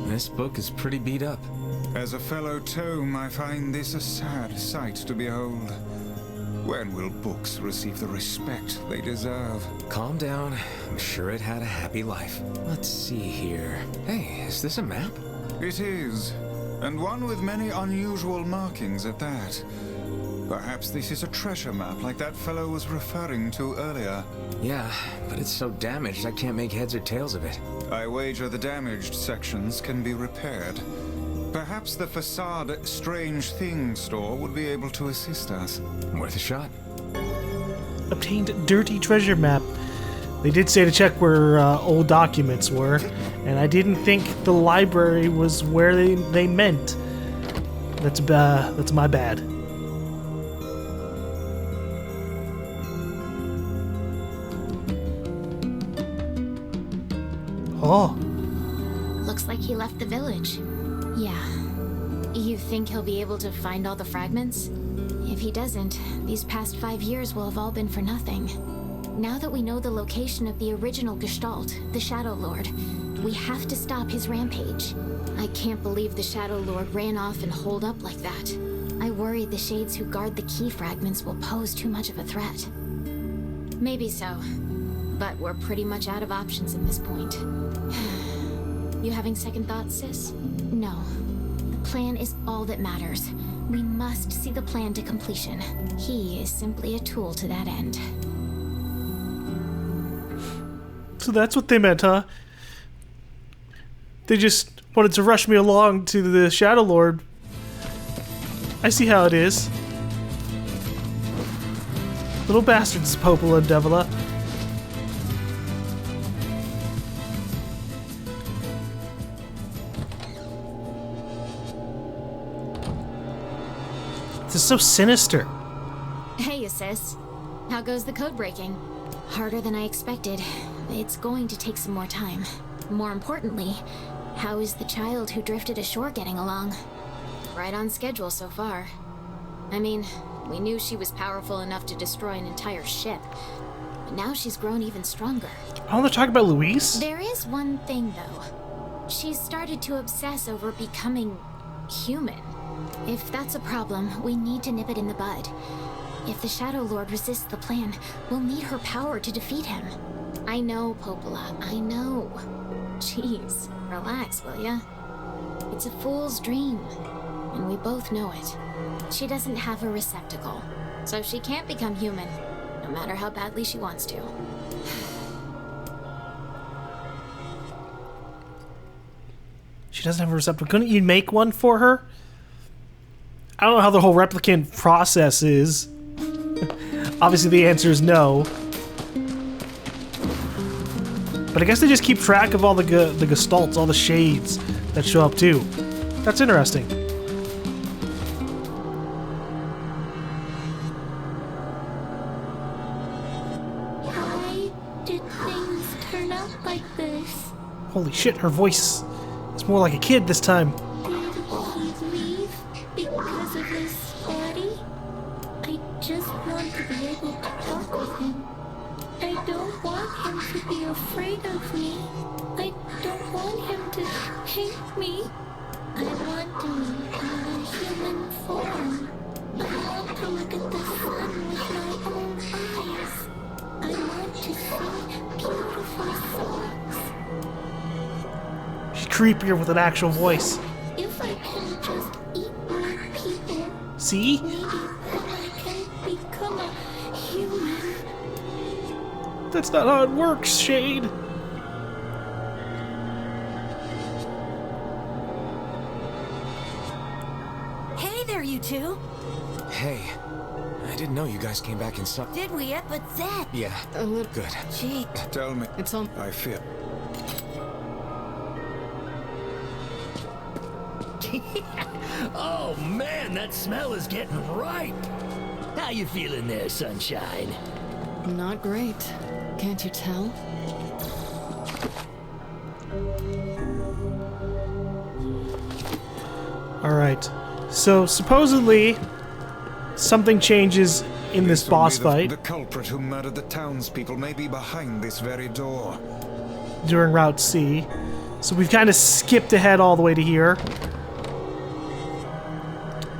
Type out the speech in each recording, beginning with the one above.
This book is pretty beat up. As a fellow tome, I find this a sad sight to behold. When will books receive the respect they deserve? Calm down. I'm sure it had a happy life. Let's see here. Hey, is this a map? It is, and one with many unusual markings at that. Perhaps this is a treasure map like that fellow was referring to earlier. Yeah, but it's so damaged I can't make heads or tails of it. I wager the damaged sections can be repaired. Perhaps the facade Strange Things store would be able to assist us. Worth a shot. Obtained dirty treasure map. They did say to check where old documents were, and I didn't think the library was where they meant. That's my bad. Oh. Looks like he left the village. Yeah. You think he'll be able to find all the fragments? If he doesn't, these past 5 years will have all been for nothing. Now that we know the location of the original Gestalt, the Shadow Lord, we have to stop his rampage. I can't believe the Shadow Lord ran off and holed up like that. I worry the shades who guard the key fragments will pose too much of a threat. Maybe so, but we're pretty much out of options at this point. You having second thoughts, sis? No. The plan is all that matters. We must see the plan to completion. He is simply a tool to that end. So that's what they meant, huh? They just wanted to rush me along to the Shadow Lord. I see how it is. Little bastards, Popola and Devila. This is so sinister. Hey, sis. How goes the code breaking? Harder than I expected. It's going to take some more time. More importantly, how is the child who drifted ashore getting along? Right on schedule so far. I mean, we knew she was powerful enough to destroy an entire ship, but now she's grown even stronger. I want to talk about Luis. There is one thing, though. She's started to obsess over becoming human. If that's a problem, we need to nip it in the bud. If the Shadow Lord resists the plan, we'll need her power to defeat him. I know, Popola, I know. Jeez, relax, will ya? It's a fool's dream, and we both know it. She doesn't have a receptacle, so she can't become human, no matter how badly she wants to. She doesn't have a receptacle. Couldn't you make one for her? I don't know how the whole replicant process is. Obviously the answer is no. But I guess they just keep track of all the gestalts, all the shades that show up too. That's interesting. Why did things turn out like this? Holy shit, her voice is more like a kid this time. Did he leave because of his body? I just want to be able to talk with him. I don't want him to be afraid of me. I don't want him to hate me. I want to be in a human form. I want to look at the sun with my own eyes. I want to sing beautiful songs. She's creepier with an actual voice. If I can just eat more people, See? maybe then I can become a human. That's not how it works, Shade. Hey there, you two. Hey, I didn't know you guys came back in some... Did we yet? But that. Yeah, good. Gee, Tell me, it's on. I fear. Oh man, that smell is getting ripe. How you feeling there, sunshine? Not great. Can't you tell? Alright. So, supposedly, something changes in this boss fight The culprit who murdered the townspeople may be behind this very door. during Route C. So we've kind of skipped ahead all the way to here.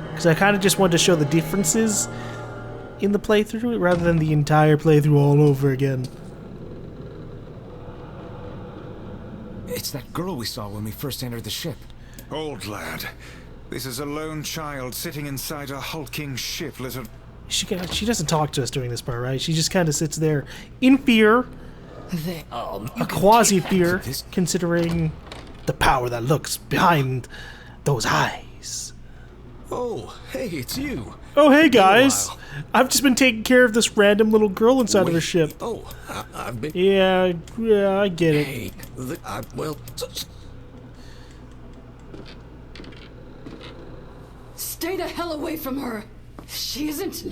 Because I kind of just wanted to show the differences in the playthrough rather than the entire playthrough all over again. It's that girl we saw when we first entered the ship. Old lad, this is a lone child sitting inside a hulking ship littered. She doesn't talk to us during this part, right? She just kind of sits there in fear, a quasi-fear, considering the power that lurks behind those eyes. Oh, hey, it's you. Oh, hey guys! I've just been taking care of this random little girl inside of her ship. Oh, I've been... Yeah, I get it. Hey, well... Stay the hell away from her. She isn't...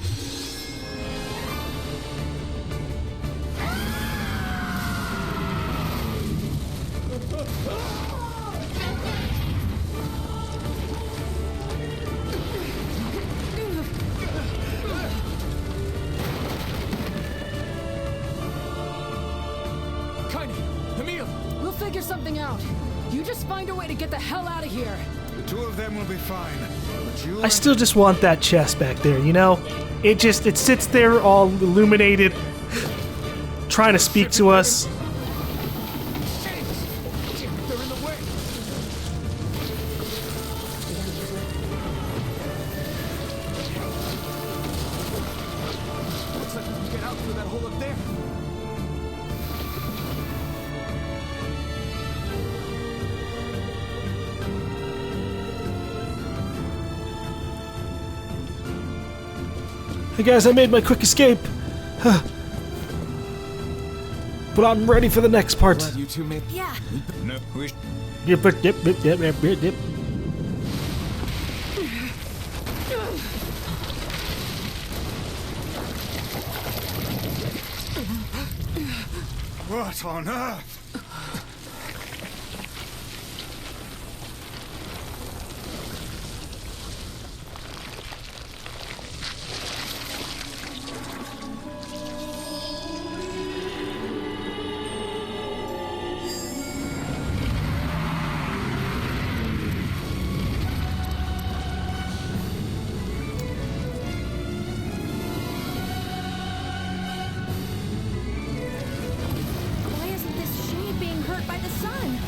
We'll figure something out. You just find a way to get the hell out of here. The two of them will be fine. But you I still just want that chest back there, you know? It sits there all illuminated, trying to speak to us. They're in the way. Looks like we can get out through that hole up there. Hey guys, I made my quick escape. But I'm ready for the next part. Glad you two made... Yeah. No, we Yep. What on earth? Why isn't this shade being hurt by the sun?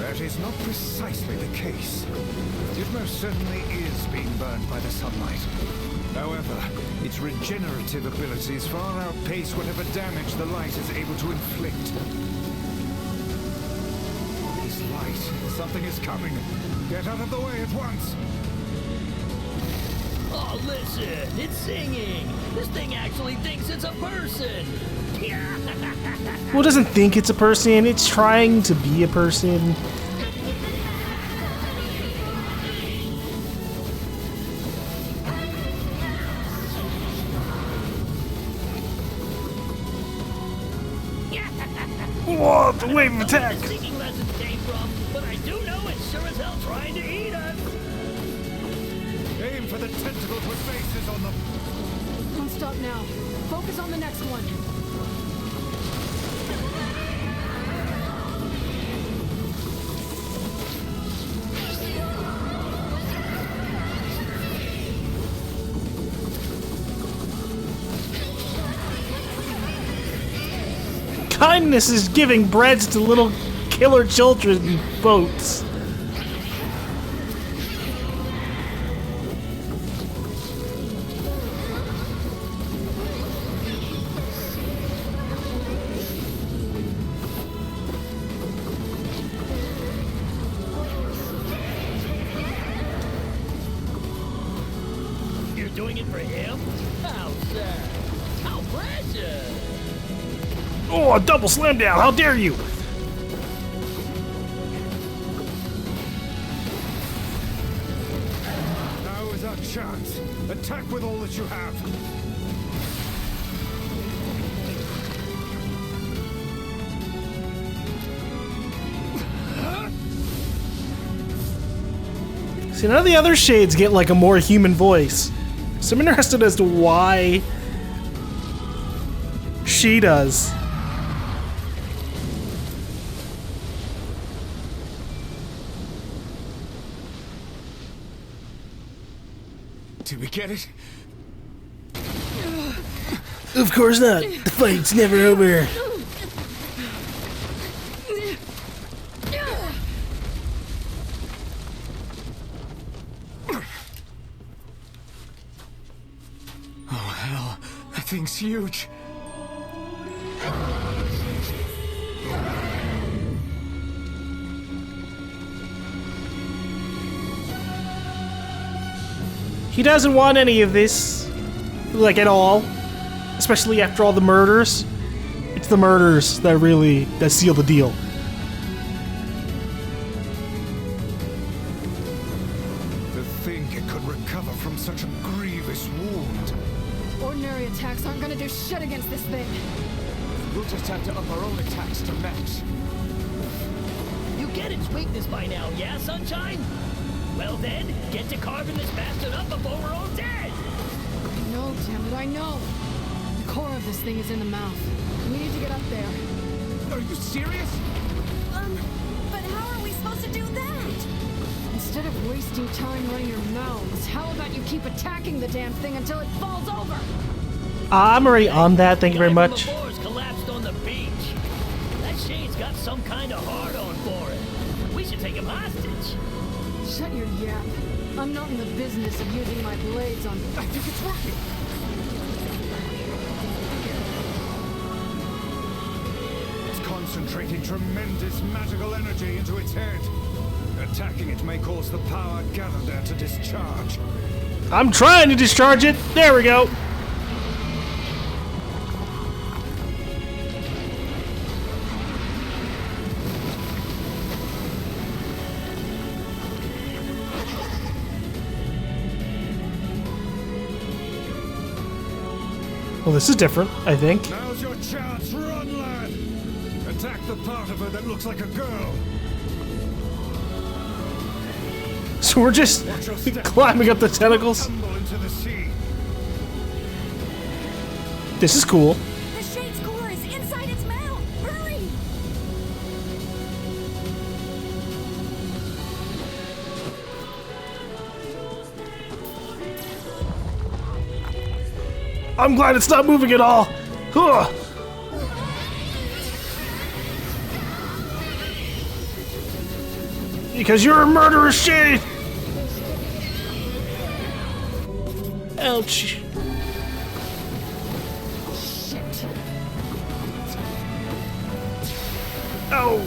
That is not precisely the case. It most certainly is being burned by the sunlight. However, its regenerative abilities far outpace whatever damage the light is able to inflict. This light, something is coming. Get out of the way at once. Oh, listen, it's singing. This thing actually thinks it's a person. Well, it doesn't think it's a person, it's trying to be a person. Whoa, the wave of attack! The singing lessons came from, but I do know it's sure as hell trying to eat us. Aim for the tentacles with faces on them. Don't stop now. Focus on the next one. Kindness is giving breads to little killer children in boats. You're doing it for him? How sad. How precious. Oh, a double slam down! How dare you! Now is our chance. Attack with all that you have. See, none of the other shades get like a more human voice. So I'm interested as to why She does. Did we get it? Of course not. The fight's never over. Oh, hell. That thing's huge. He doesn't want any of this, like, at all. Especially after all the murders. It's the murders that seal the deal. To think it could recover from such a grievous wound. Ordinary attacks aren't gonna do shit against this thing. We'll just have to up our own attacks to match. You get its weakness by now, yeah, Sunshine? Well then, get to carving this bastard up before we're all dead! I know, damn it, I know. The core of this thing is in the mouth. We need to get up there. Are you serious? But how are we supposed to do that? Instead of wasting time running your mouths, how about you keep attacking the damn thing until it falls over? I'm already on that, thank you very much. The floor's collapsed on the beach. That Shade's got some kind of hard-on for it. We should take him hostage. Shut your yap. I'm not in the business of using my blades on... I think it's working. It's concentrating tremendous magical energy into its head. Attacking it may cause the power gathered there to discharge. I'm trying to discharge it. There we go. Well, this is different, I think. Now's your chance, run, lad! Attack the part of her that looks like a girl. So we're just climbing up the tentacles. Tumble into the sea. This is cool. The Shade's core is inside its mouth. Hurry! I'm glad it's not moving at all. Ugh. Because you're a murderous Shade. Ouch. Shit. Oh.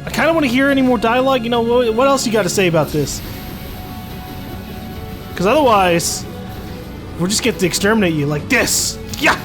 I kind of want to hear any more dialogue. You know, what else you got to say about this? Because otherwise, we'll just get to exterminate you like this. Yeah.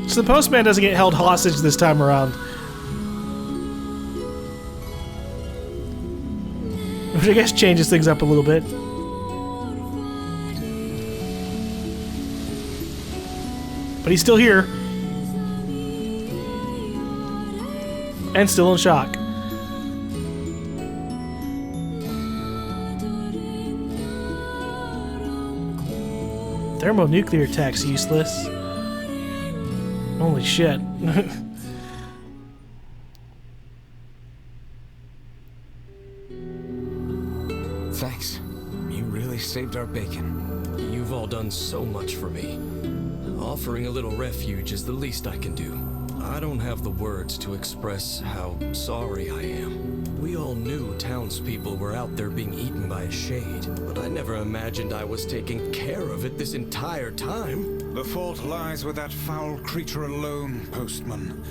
So the postman doesn't get held hostage this time around. Which I guess changes things up a little bit. But he's still here. And still in shock. Thermonuclear attack's useless. Holy shit. Thanks. You really saved our bacon. You've all done so much for me. offering a little refuge is the least I can do. I don't have the words to express how sorry I am. We all knew townspeople were out there being eaten by a shade, but I never imagined I was taking care of it this entire time. The fault lies with that foul creature alone, Postman,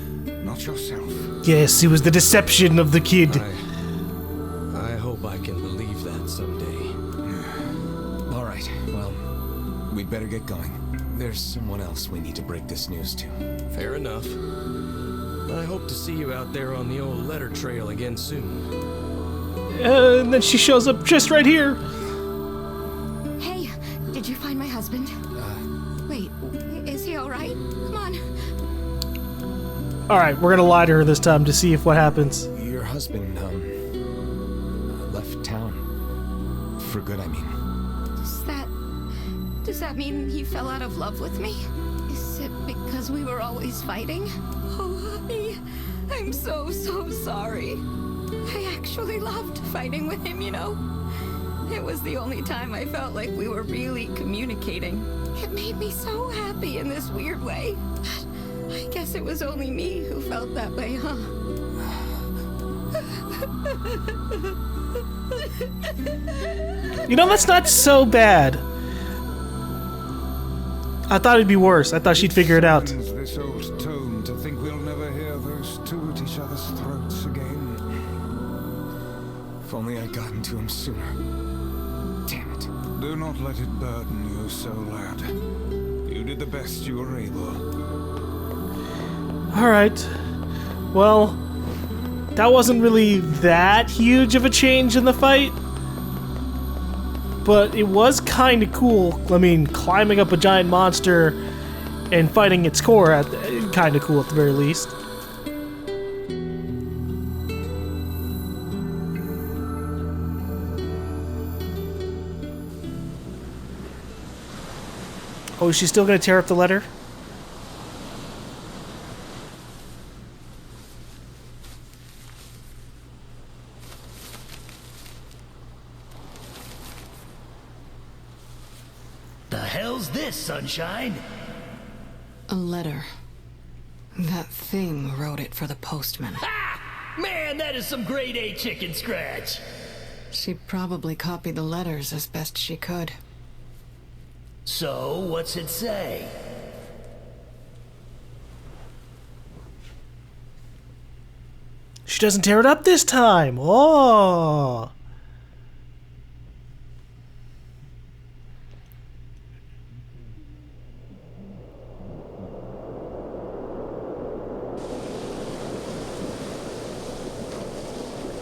not yourself. Yes, it was the deception of the kid. I hope I can believe that someday. All right, well, we'd better get going. There's someone else we need to break this news to. Fair enough. I hope to see you out there on the old letter trail again soon. And then she shows up just right here. Hey, did you find my husband? Wait, is he alright? Come on. Alright, we're gonna lie to her this time to see if what happens. Your husband, left town. For good, I mean. Does that mean he fell out of love with me? Is it because we were always fighting? Oh, honey, I'm so sorry. I actually loved fighting with him, you know? It was the only time I felt like we were really communicating. It made me so happy in this weird way. I guess it was only me who felt that way, huh? You know, that's not so bad. I thought it'd be worse. I thought she'd figure it out. This old tone to think we'll never hear those two at each other's throats again. If only I'd gotten to him sooner. Damn it. Do not let it burden you so, lad. You did the best you were able. Alright. Well, that wasn't really that huge of a change in the fight. But it was kind of cool. I mean, climbing up a giant monster and fighting its core, kind of cool at the very least. Oh, is she still going to tear up the letter? Hell's this, sunshine? A letter. That thing wrote it for the postman. Ha! Man, that is some grade A chicken scratch. She probably copied the letters as best she could. So, what's it say? She doesn't tear it up this time. Oh.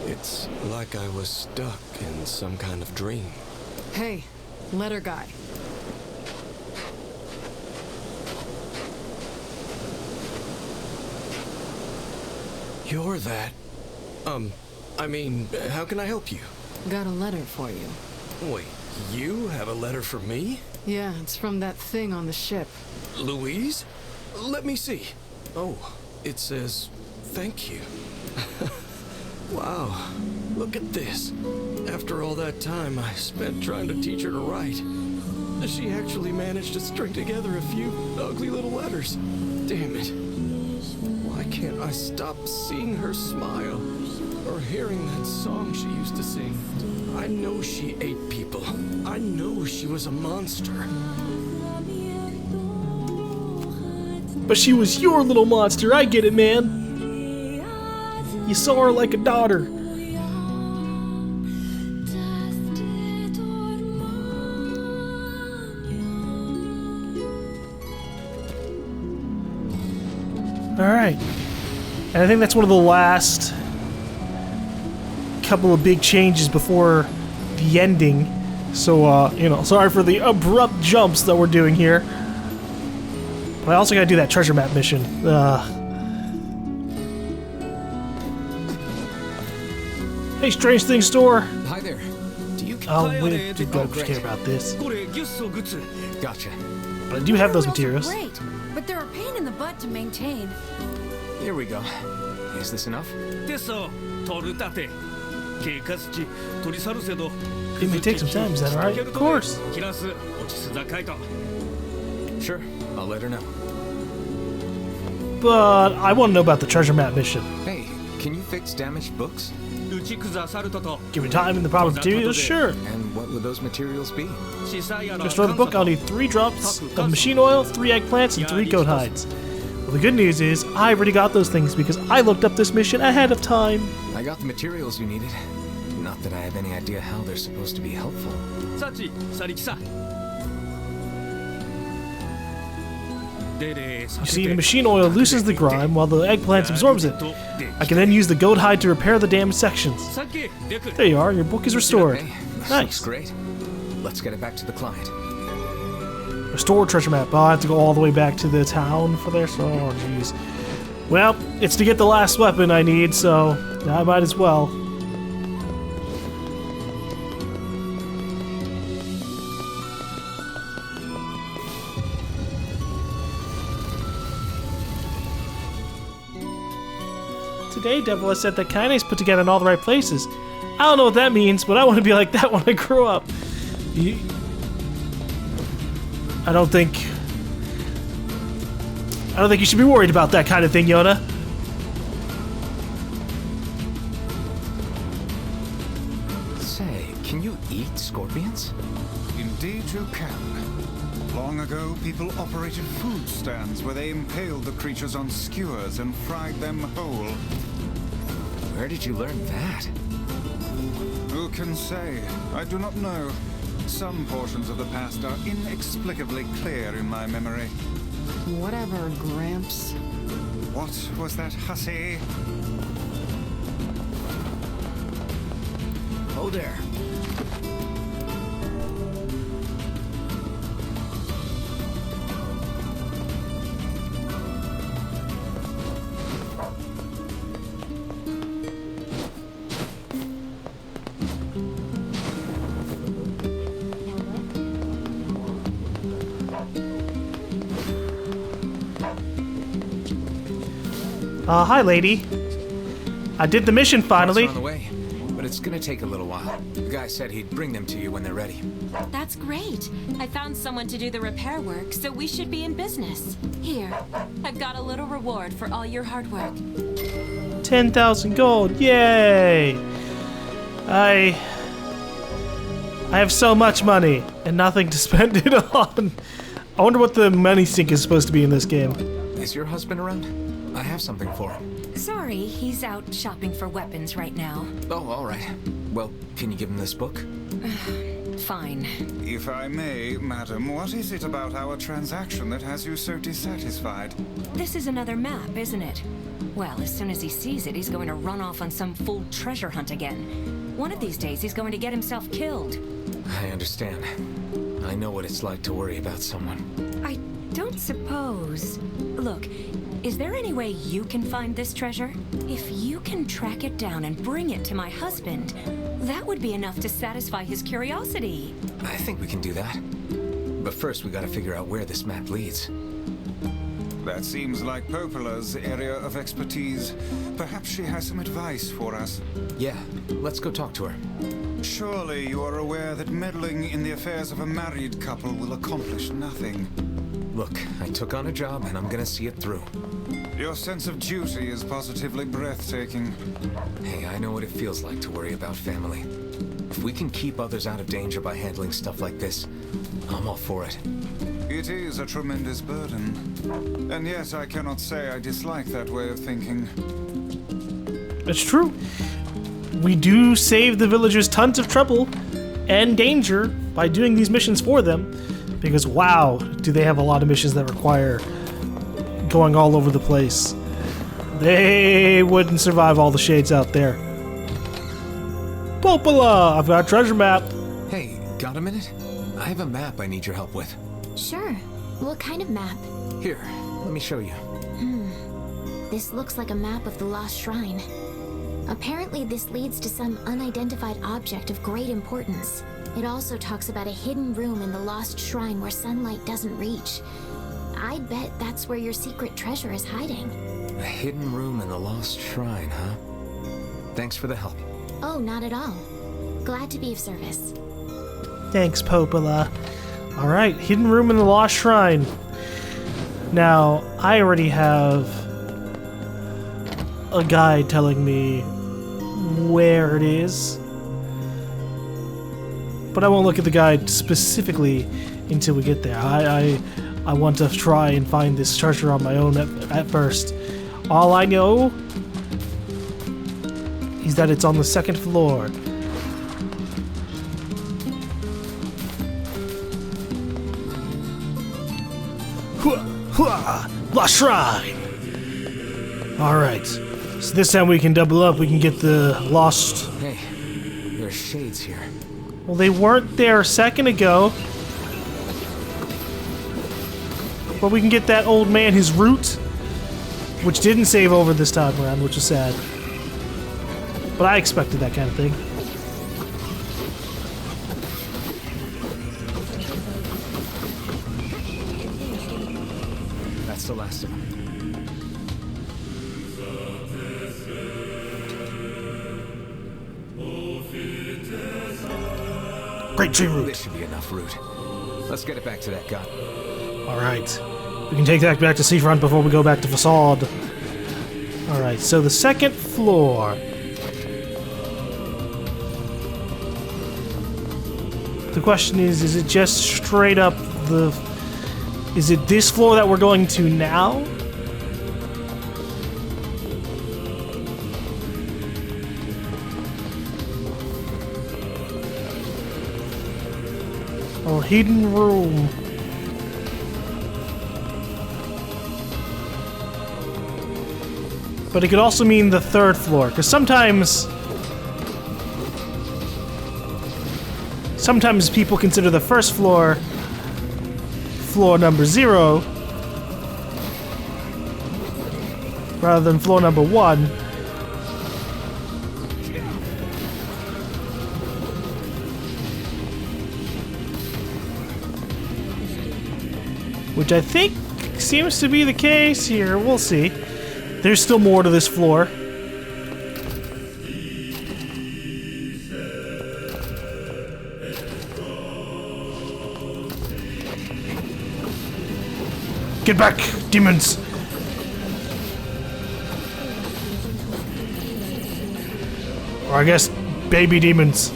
It's like I was stuck in some kind of dream. Hey, letter guy. You're that. I mean, how can I help you? Got a letter for you. Wait, you have a letter for me? Yeah, it's from that thing on the ship. Louise? Let me see. Oh, it says, thank you. Wow, look at this. After all that time I spent trying to teach her to write, she actually managed to string together a few ugly little letters. Damn it. Why can't I stop seeing her smile or hearing that song she used to sing? I know she ate people. I know she was a monster. But she was your little monster. I get it, man. You saw her like a daughter. Alright. And I think that's one of the last couple of big changes before the ending. So, you know, sorry for the abrupt jumps that we're doing here. But I also gotta do that treasure map mission. Hey, Strange Thing Store! Hi there. Do you we don't care about this. Gotcha. But I do have those materials. Great, but they're a pain in the butt to maintain. Here we go. Is this enough? It may take some time, is that alright? Of course! Sure. I'll let her know. But I want to know about the treasure map mission. Hey, can you fix damaged books? Given time and the proper materials, sure. And what would those materials be? To restore the book, I'll need 3 drops of machine oil, 3 eggplants, and 3 goat hides. Well, the good news is, I already got those things because I looked up this mission ahead of time. I got the materials you needed. Not that I have any idea how they're supposed to be helpful. You see, the machine oil loosens the grime while the eggplant absorbs it. I can then use the goat hide to repair the damaged sections. There you are, your book is restored. Okay, this Nice. looks great. Let's get it back to the client. Restore treasure map. Oh, I have to go all the way back to the town for this? Oh, jeez. Well, it's to get the last weapon I need, so I might as well. Today, Devil has said that Kaine's put together in all the right places. I don't know what that means, but I want to be like that when I grow up. I don't think you should be worried about that kind of thing, Yonah. Say, can you eat scorpions? Indeed you can. Long ago, people operated food stands where they impaled the creatures on skewers and fried them whole. Where did you learn that? Who can say? I do not know. Some portions of the past are inexplicably clear in my memory. Whatever, Gramps. What was that hussy? Oh there. Hi, lady. I did the mission finally. Parts are on the way, but it's gonna take a little while. The guy said he'd bring them to you when they're ready. That's great. I found someone to do the repair work, so we should be in business. Here, I've got a little reward for all your hard work. 10,000 gold. Yay! I have so much money and nothing to spend it on. I wonder what the money sink is supposed to be in this game. Is your husband around? I have something for him. Sorry, he's out shopping for weapons right now. Oh, all right. Well, can you give him this book? Fine. If I may, madam, what is it about our transaction that has you so dissatisfied? This is another map, isn't it? Well, as soon as he sees it, he's going to run off on some fool treasure hunt again. One of these days, he's going to get himself killed. I understand. I know what it's like to worry about someone. I don't suppose... Look, is there any way you can find this treasure? If you can track it down and bring it to my husband, that would be enough to satisfy his curiosity. I think we can do that. But first, we gotta figure out where this map leads. That seems like Popola's area of expertise. Perhaps she has some advice for us. Yeah, let's go talk to her. Surely you are aware that meddling in the affairs of a married couple will accomplish nothing. Look, I took on a job and I'm gonna see it through. Your sense of duty is positively breathtaking. Hey, I know what it feels like to worry about family. If we can keep others out of danger by handling stuff like this, I'm all for it. It is a tremendous burden. And yet I cannot say I dislike that way of thinking. It's true. We do save the villagers tons of trouble and danger by doing these missions for them. Because wow, do they have a lot of missions that require going all over the place. They wouldn't survive all the shades out there. Popola! I've got a treasure map. Hey, got a minute? I have a map I need your help with. Sure. What kind of map? Here, let me show you. This looks like a map of the Lost Shrine. Apparently, this leads to some unidentified object of great importance. It also talks about a hidden room in the Lost Shrine where sunlight doesn't reach. I'd bet that's where your secret treasure is hiding. A hidden room in the Lost Shrine, huh? Thanks for the help. Oh, not at all. Glad to be of service. Thanks, Popola. Alright, hidden room in the Lost Shrine. Now, I already have a guide telling me where it is, but I won't look at the guide specifically until we get there. I want to try and find this treasure on my own at first. All I know is that it's on the 2nd floor. Lost Shrine! Alright, so this time we can double up, we can get the lost... Hey, there's shades here. Well, they weren't there a second ago. But we can get that old man his root, which didn't save over this time around, which is sad. But I expected that kind of thing. That's the last of them. Great tree root. This should be enough root. Let's get it back to that god. Alright. We can take that back to Seafront before we go back to Facade. Alright, so the 2nd floor. The question is it just straight up the... Is it this floor that we're going to now? Or hidden room? But it could also mean the 3rd floor, because sometimes people consider the 1st floor floor number 0 rather than floor number 1. Which I think seems to be the case here. We'll see. There's still more to this floor. Get back, demons! Or I guess, baby demons.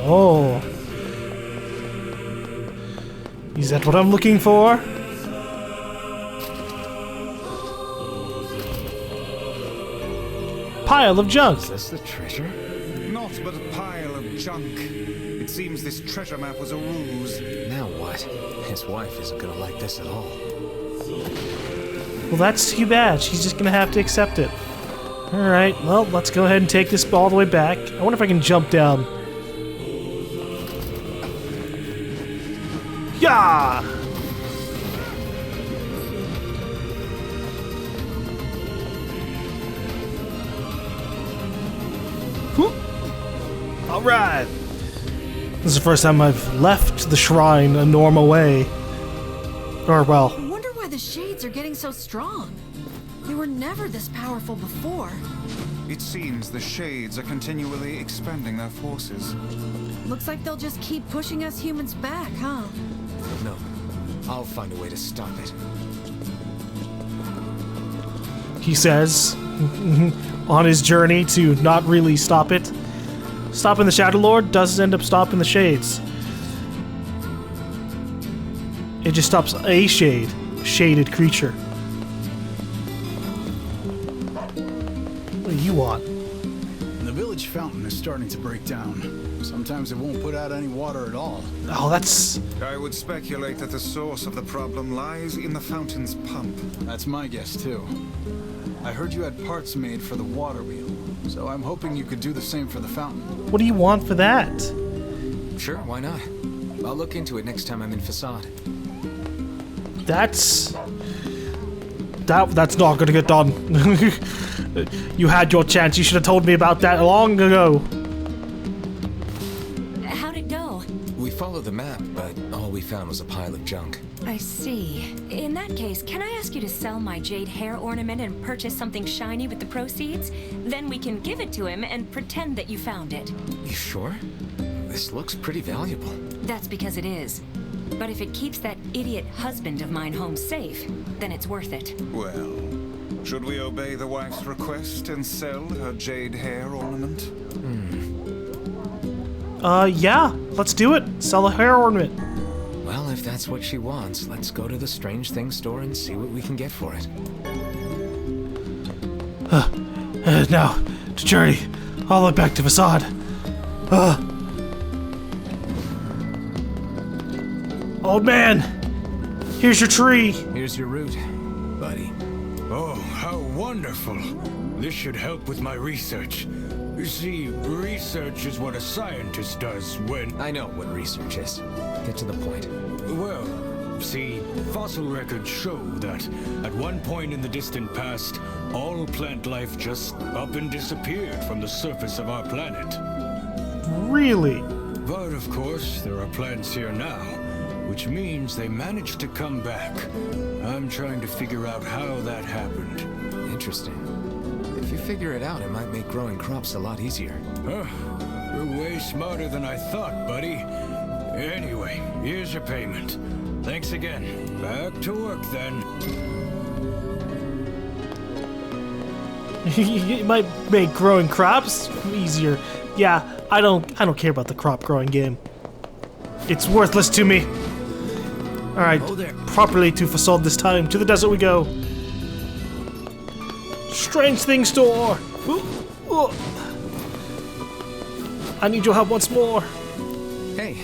Oh. Is that what I'm looking for? Pile of junk. Is this the treasure? Not but a pile of junk. It seems this treasure map was a ruse. Now what? His wife isn't gonna like this at all. Well, that's too bad. She's just gonna have to accept it. Alright, well, let's go ahead and take this all the way back. I wonder if I can jump down. Yeah! Alright! This is the first time I've left the shrine a normal way. Or, well... I wonder why the shades are getting so strong. They were never this powerful before. It seems the shades are continually expanding their forces. Looks like they'll just keep pushing us humans back, huh? No. I'll find a way to stop it. He says, on his journey to not really stop it. Stopping the Shadow Lord does end up stopping the shades. It just stops a shaded creature. What do you want? The village fountain is starting to break down. Sometimes it won't put out any water at all. Oh, that's... I would speculate that the source of the problem lies in the fountain's pump. That's my guess, too. I heard you had parts made for the water wheel, so I'm hoping you could do the same for the fountain. What do you want for that? Sure, why not? I'll look into it next time I'm in Facade. That's not gonna get done. You had your chance. You should have told me about that long ago. How'd it go? We followed the map, but all we found was a pile of junk. I see. In that case, can I ask you to sell my jade hair ornament and purchase something shiny with the proceeds? Then we can give it to him and pretend that you found it. You sure? This looks pretty valuable. That's because it is. But if it keeps that idiot husband of mine home safe, then it's worth it. Well, should we obey the wife's request and sell her jade hair ornament? Yeah, let's do it. Sell a hair ornament. Well, if that's what she wants, let's go to the Strange Things store and see what we can get for it. Now, to journey all the way back to Facade. Old man, here's your tree. Here's your route, buddy. Oh, how wonderful. This should help with my research. You see, research is what a scientist does when... I know what research is. Get to the point. Well, see, fossil records show that at one point in the distant past, all plant life just up and disappeared from the surface of our planet. Really? But of course, there are plants here now, which means they managed to come back. I'm trying to figure out how that happened. Interesting. If you figure it out, it might make growing crops a lot easier. Huh? You're way smarter than I thought, buddy. Anyway, here's your payment. Thanks again. Back to work then. It might make growing crops easier. Yeah, I don't care about the crop growing game. It's worthless to me. All right, properly to Facade this time. To the desert we go. Strange Things store. I need your help once more. Hey,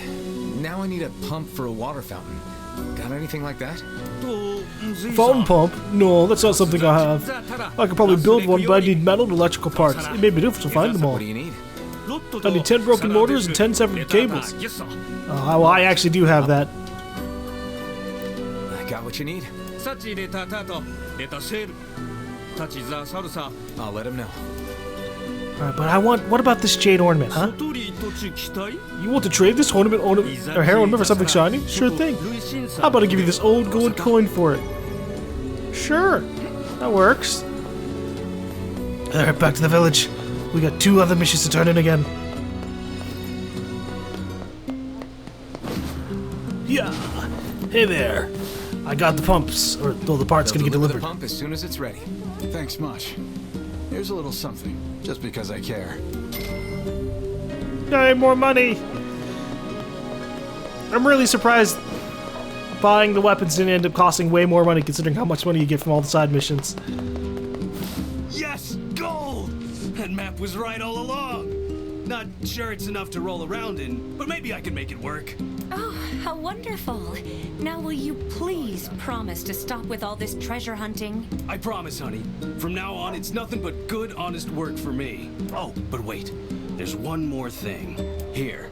now I need a pump for a water fountain. Got anything like that? Fountain pump? No, that's not something I have. I could probably build one, but I need metal and electrical parts. It may be difficult to find them all. What do you need? I need 10 broken motors and 10 separate cables. Well, I actually do have that. I got what you need. I'll let him know. Alright, but what about this jade ornament, huh? You want to trade this hair ornament for something shiny? Sure thing. How about I give you this old gold coin for it? Sure, that works. Alright, back to the village. We got 2 other missions to turn in again. Yeah. Hey there. I got the pumps, or the parts gonna get delivered. The pump as soon as it's ready. Thanks much. Here's a little something, just because I care. Yay, more money! I'm really surprised buying the weapons didn't end up costing way more money considering how much money you get from all the side missions. Yes! Gold! That map was right all along. Not sure it's enough to roll around in, but maybe I can make it work. Oh, how wonderful. Now will you please promise to stop with all this treasure hunting? I promise, honey. From now on, it's nothing but good, honest work for me. Oh, but wait. There's one more thing. Here.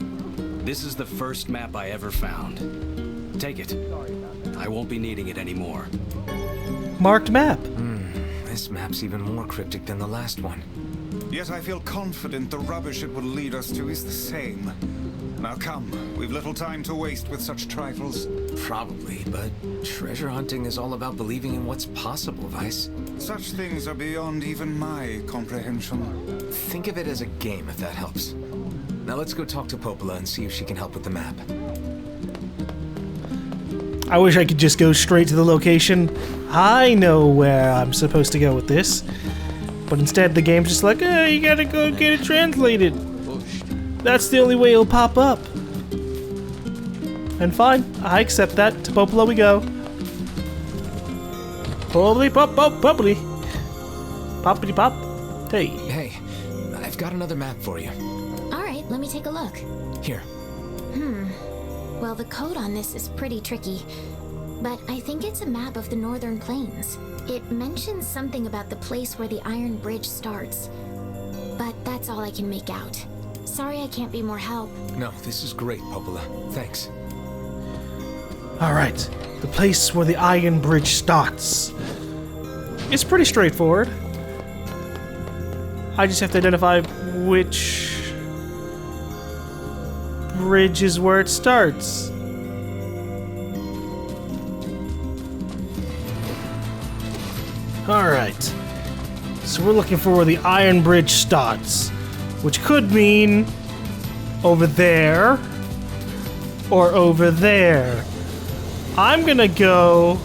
This is the first map I ever found. Take it. I won't be needing it anymore. Marked map. This map's even more cryptic than the last one. Yet I feel confident the rubbish it will lead us to is the same. Now come, we've little time to waste with such trifles. Probably, but treasure hunting is all about believing in what's possible, Weiss. Such things are beyond even my comprehension. Think of it as a game, if that helps. Now let's go talk to Popola and see if she can help with the map. I wish I could just go straight to the location. I know where I'm supposed to go with this. But instead the game's just like, hey, you gotta go get it translated. That's the only way it'll pop up. And fine, I accept that. To Popola we go. Poppity pop pop poppity. Poppity pop. Hey. Hey, I've got another map for you. Alright, let me take a look. Here. Well, the code on this is pretty tricky, but I think it's a map of the Northern Plains. It mentions something about the place where the Iron Bridge starts, but that's all I can make out. Sorry I can't be more help. No, this is great, Popola. Thanks. Alright, the place where the Iron Bridge starts. It's pretty straightforward. I just have to identify which bridge is where it starts. Alright. So we're looking for where the Iron Bridge starts, which could mean over there or over there. I'm gonna go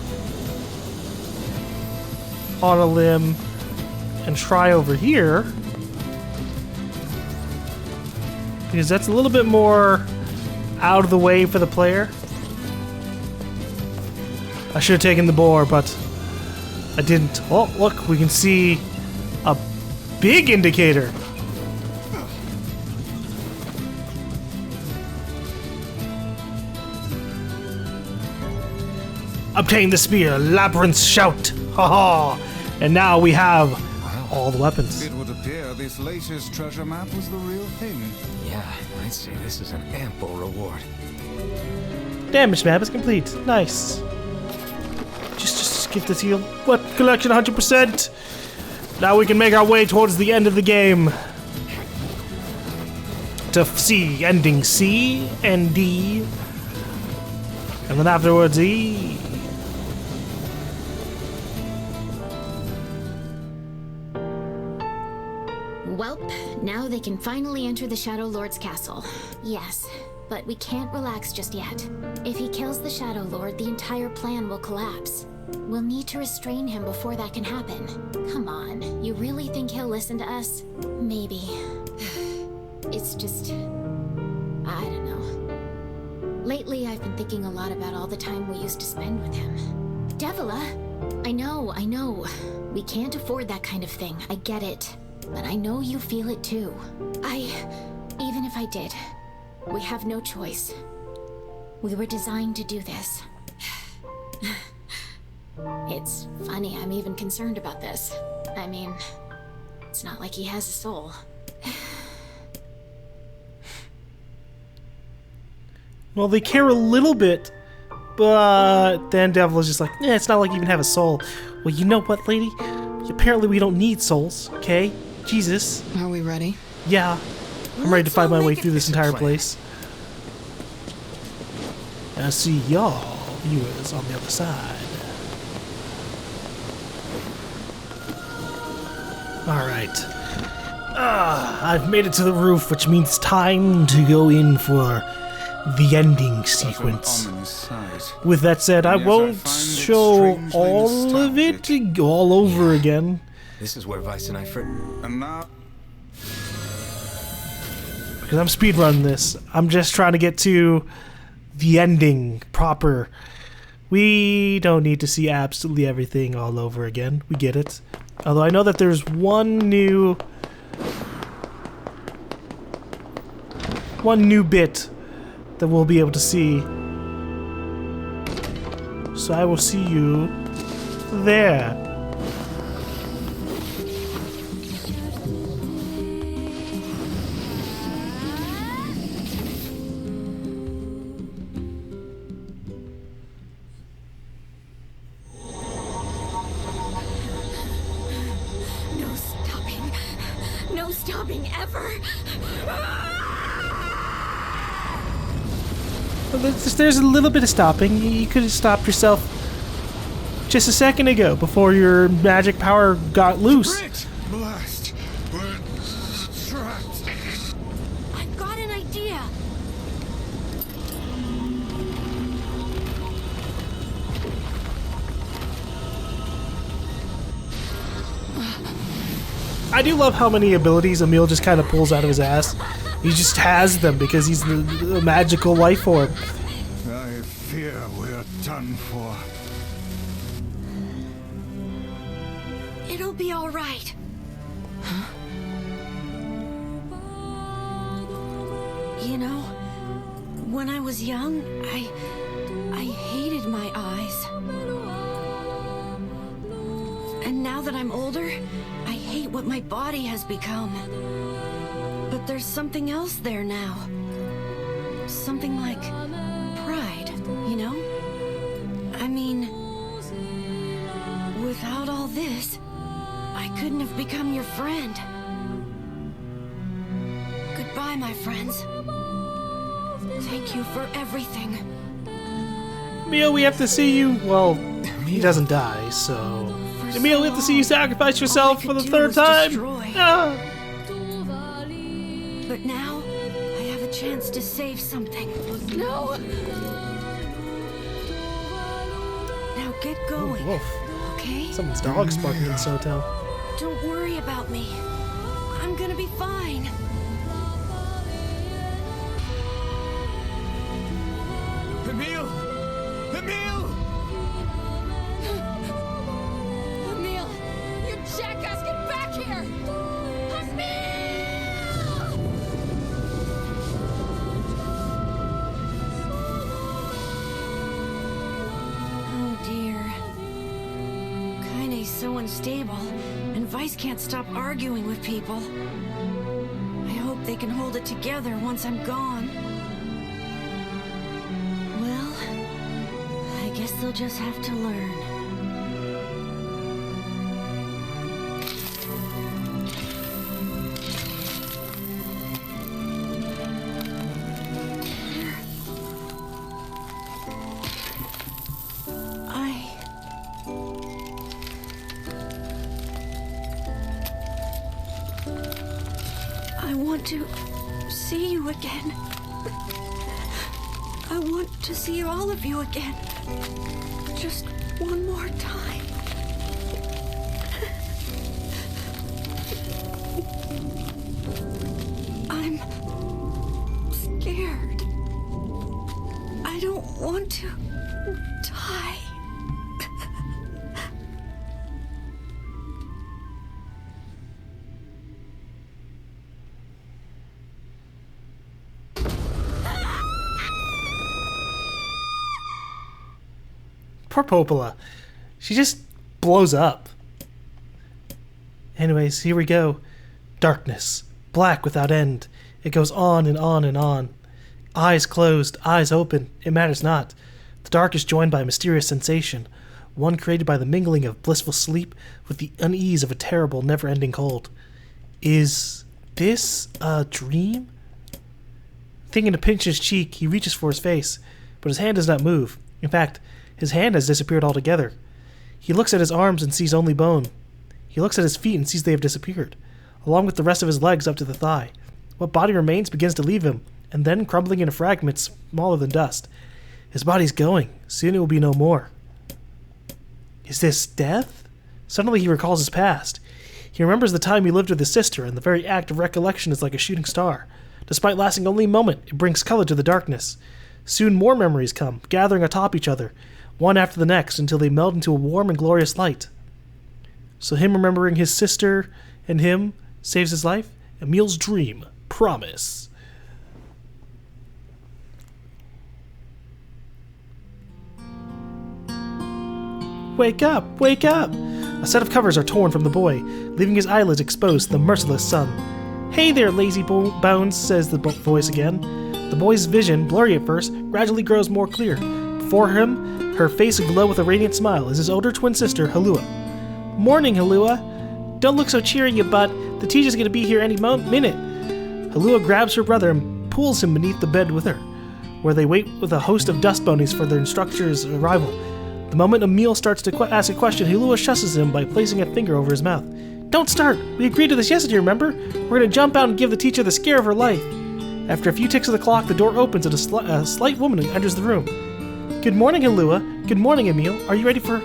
on a limb and try over here, because that's a little bit more out of the way for the player. I should have taken the boar, but I didn't. Oh, look, we can see a big indicator. Obtain the spear, Labyrinth's shout. Haha! And now we have all the weapons. It would appear this latest treasure map was the real thing. Yeah, I'd say this is an ample reward. Damage map is complete. Nice. Just give this heal. What collection 100%? Now we can make our way towards the end of the game. To C, ending C and D. And then afterwards E. Welp, now they can finally enter the Shadow Lord's castle. Yes, but we can't relax just yet. If he kills the Shadow Lord, the entire plan will collapse. We'll need to restrain him before that can happen. Come on, you really think he'll listen to us? Maybe. It's just... I don't know. Lately, I've been thinking a lot about all the time we used to spend with him. Devila! I know. We can't afford that kind of thing, I get it. But I know you feel it too. Even if I did, we have no choice. We were designed to do this. It's funny I'm even concerned about this. I mean, it's not like he has a soul. Well, they care a little bit, but then Devil is just like, it's not like you even have a soul. Well, you know what, lady? Apparently we don't need souls, okay? Jesus. Are we ready? Yeah. I'm ready to find my way through this entire place. And I see y'all viewers on the other side. Alright. I've made it to the roof, which means time to go in for the ending sequence. With that said, I won't show all of it all over again. This is where Weiss and I first... Because I'm speedrunning this. I'm just trying to get to the ending proper. We don't need to see absolutely everything all over again. We get it. Although I know that there's one new bit that we'll be able to see. So I will see you there. No stopping ever. There's a little bit of stopping. You could have stopped yourself just a second ago before your magic power got loose. Blast! We're trapped. I've got an idea. I do love how many abilities Emil just kind of pulls out of his ass. He just has them because he's the magical life form. I fear we're done for. It'll be all right. Huh? You know, when I was young, I hated my eyes. And now that I'm older, I hate what my body has become. But there's something else there now. Something like pride, you know? I mean, without all this, I couldn't have become your friend. Goodbye, my friends. Thank you for everything. Emil, we have to see you. Well, he doesn't die, so... For Emil, we have to see you sacrifice yourself for the third time. Ah. But now, I have a chance to save something. No! Now get going. Woof. Okay? Someone's dog's barking in this hotel. Don't worry about me. I'm gonna be fine. Emil! Emil! Emil! You jackass, get back here! Oh dear. Kaine's so unstable, and Weiss can't stop arguing with people. I hope they can hold it together once I'm gone. Well, I guess they'll just have to learn. I want to see you again. I want to see all of you again. Just one more time. I'm scared. I don't want to die. Poor Popola. She just blows up. Anyways, here we go. Darkness. Black without end. It goes on and on and on. Eyes closed, eyes open. It matters not. The dark is joined by a mysterious sensation, one created by the mingling of blissful sleep with the unease of a terrible, never-ending cold. Is this a dream? Thinking to pinch his cheek, he reaches for his face, but his hand does not move. In fact, his hand has disappeared altogether. He looks at his arms and sees only bone. He looks at his feet and sees they have disappeared, along with the rest of his legs up to the thigh. What body remains begins to leave him, and then crumbling into fragments smaller than dust. His body's going. Soon it will be no more. Is this death? Suddenly he recalls his past. He remembers the time he lived with his sister, and the very act of recollection is like a shooting star. Despite lasting only a moment, it brings color to the darkness. Soon more memories come, gathering atop each other, one after the next, until they meld into a warm and glorious light. So him remembering his sister and him saves his life? Emil's dream. Promise. Wake up! Wake up! A set of covers are torn from the boy, leaving his eyelids exposed to the merciless sun. Hey there, lazy bones, says the voice again. The boy's vision, blurry at first, gradually grows more clear. Before him, her face aglow with a radiant smile, is his older twin sister, Halua. Morning, Halua. Don't look so cheery, you butt. The teacher's gonna be here any minute. Halua grabs her brother and pulls him beneath the bed with her, where they wait with a host of dust bunnies for their instructor's arrival. The moment Emil starts to ask a question, Halua shushes him by placing a finger over his mouth. Don't start! We agreed to this yesterday, remember? We're gonna jump out and give the teacher the scare of her life. After a few ticks of the clock, the door opens and a slight woman enters the room. Good morning, Halua. Good morning, Emil. Are you ready for...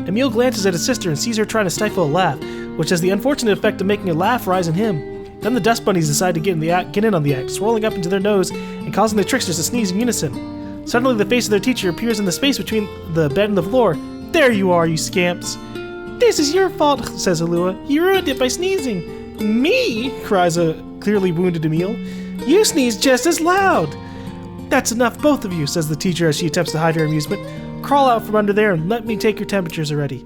Emil glances at his sister and sees her trying to stifle a laugh, which has the unfortunate effect of making a laugh rise in him. Then the dust bunnies decide to get in on the act, swirling up into their nose and causing the tricksters to sneeze in unison. Suddenly, the face of their teacher appears in the space between the bed and the floor. There you are, you scamps. This is your fault, says Halua. You ruined it by sneezing. Me? Cries a clearly wounded Emil. You sneeze just as loud. That's enough, both of you, says the teacher as she attempts to hide her amusement. Crawl out from under there and let me take your temperatures already.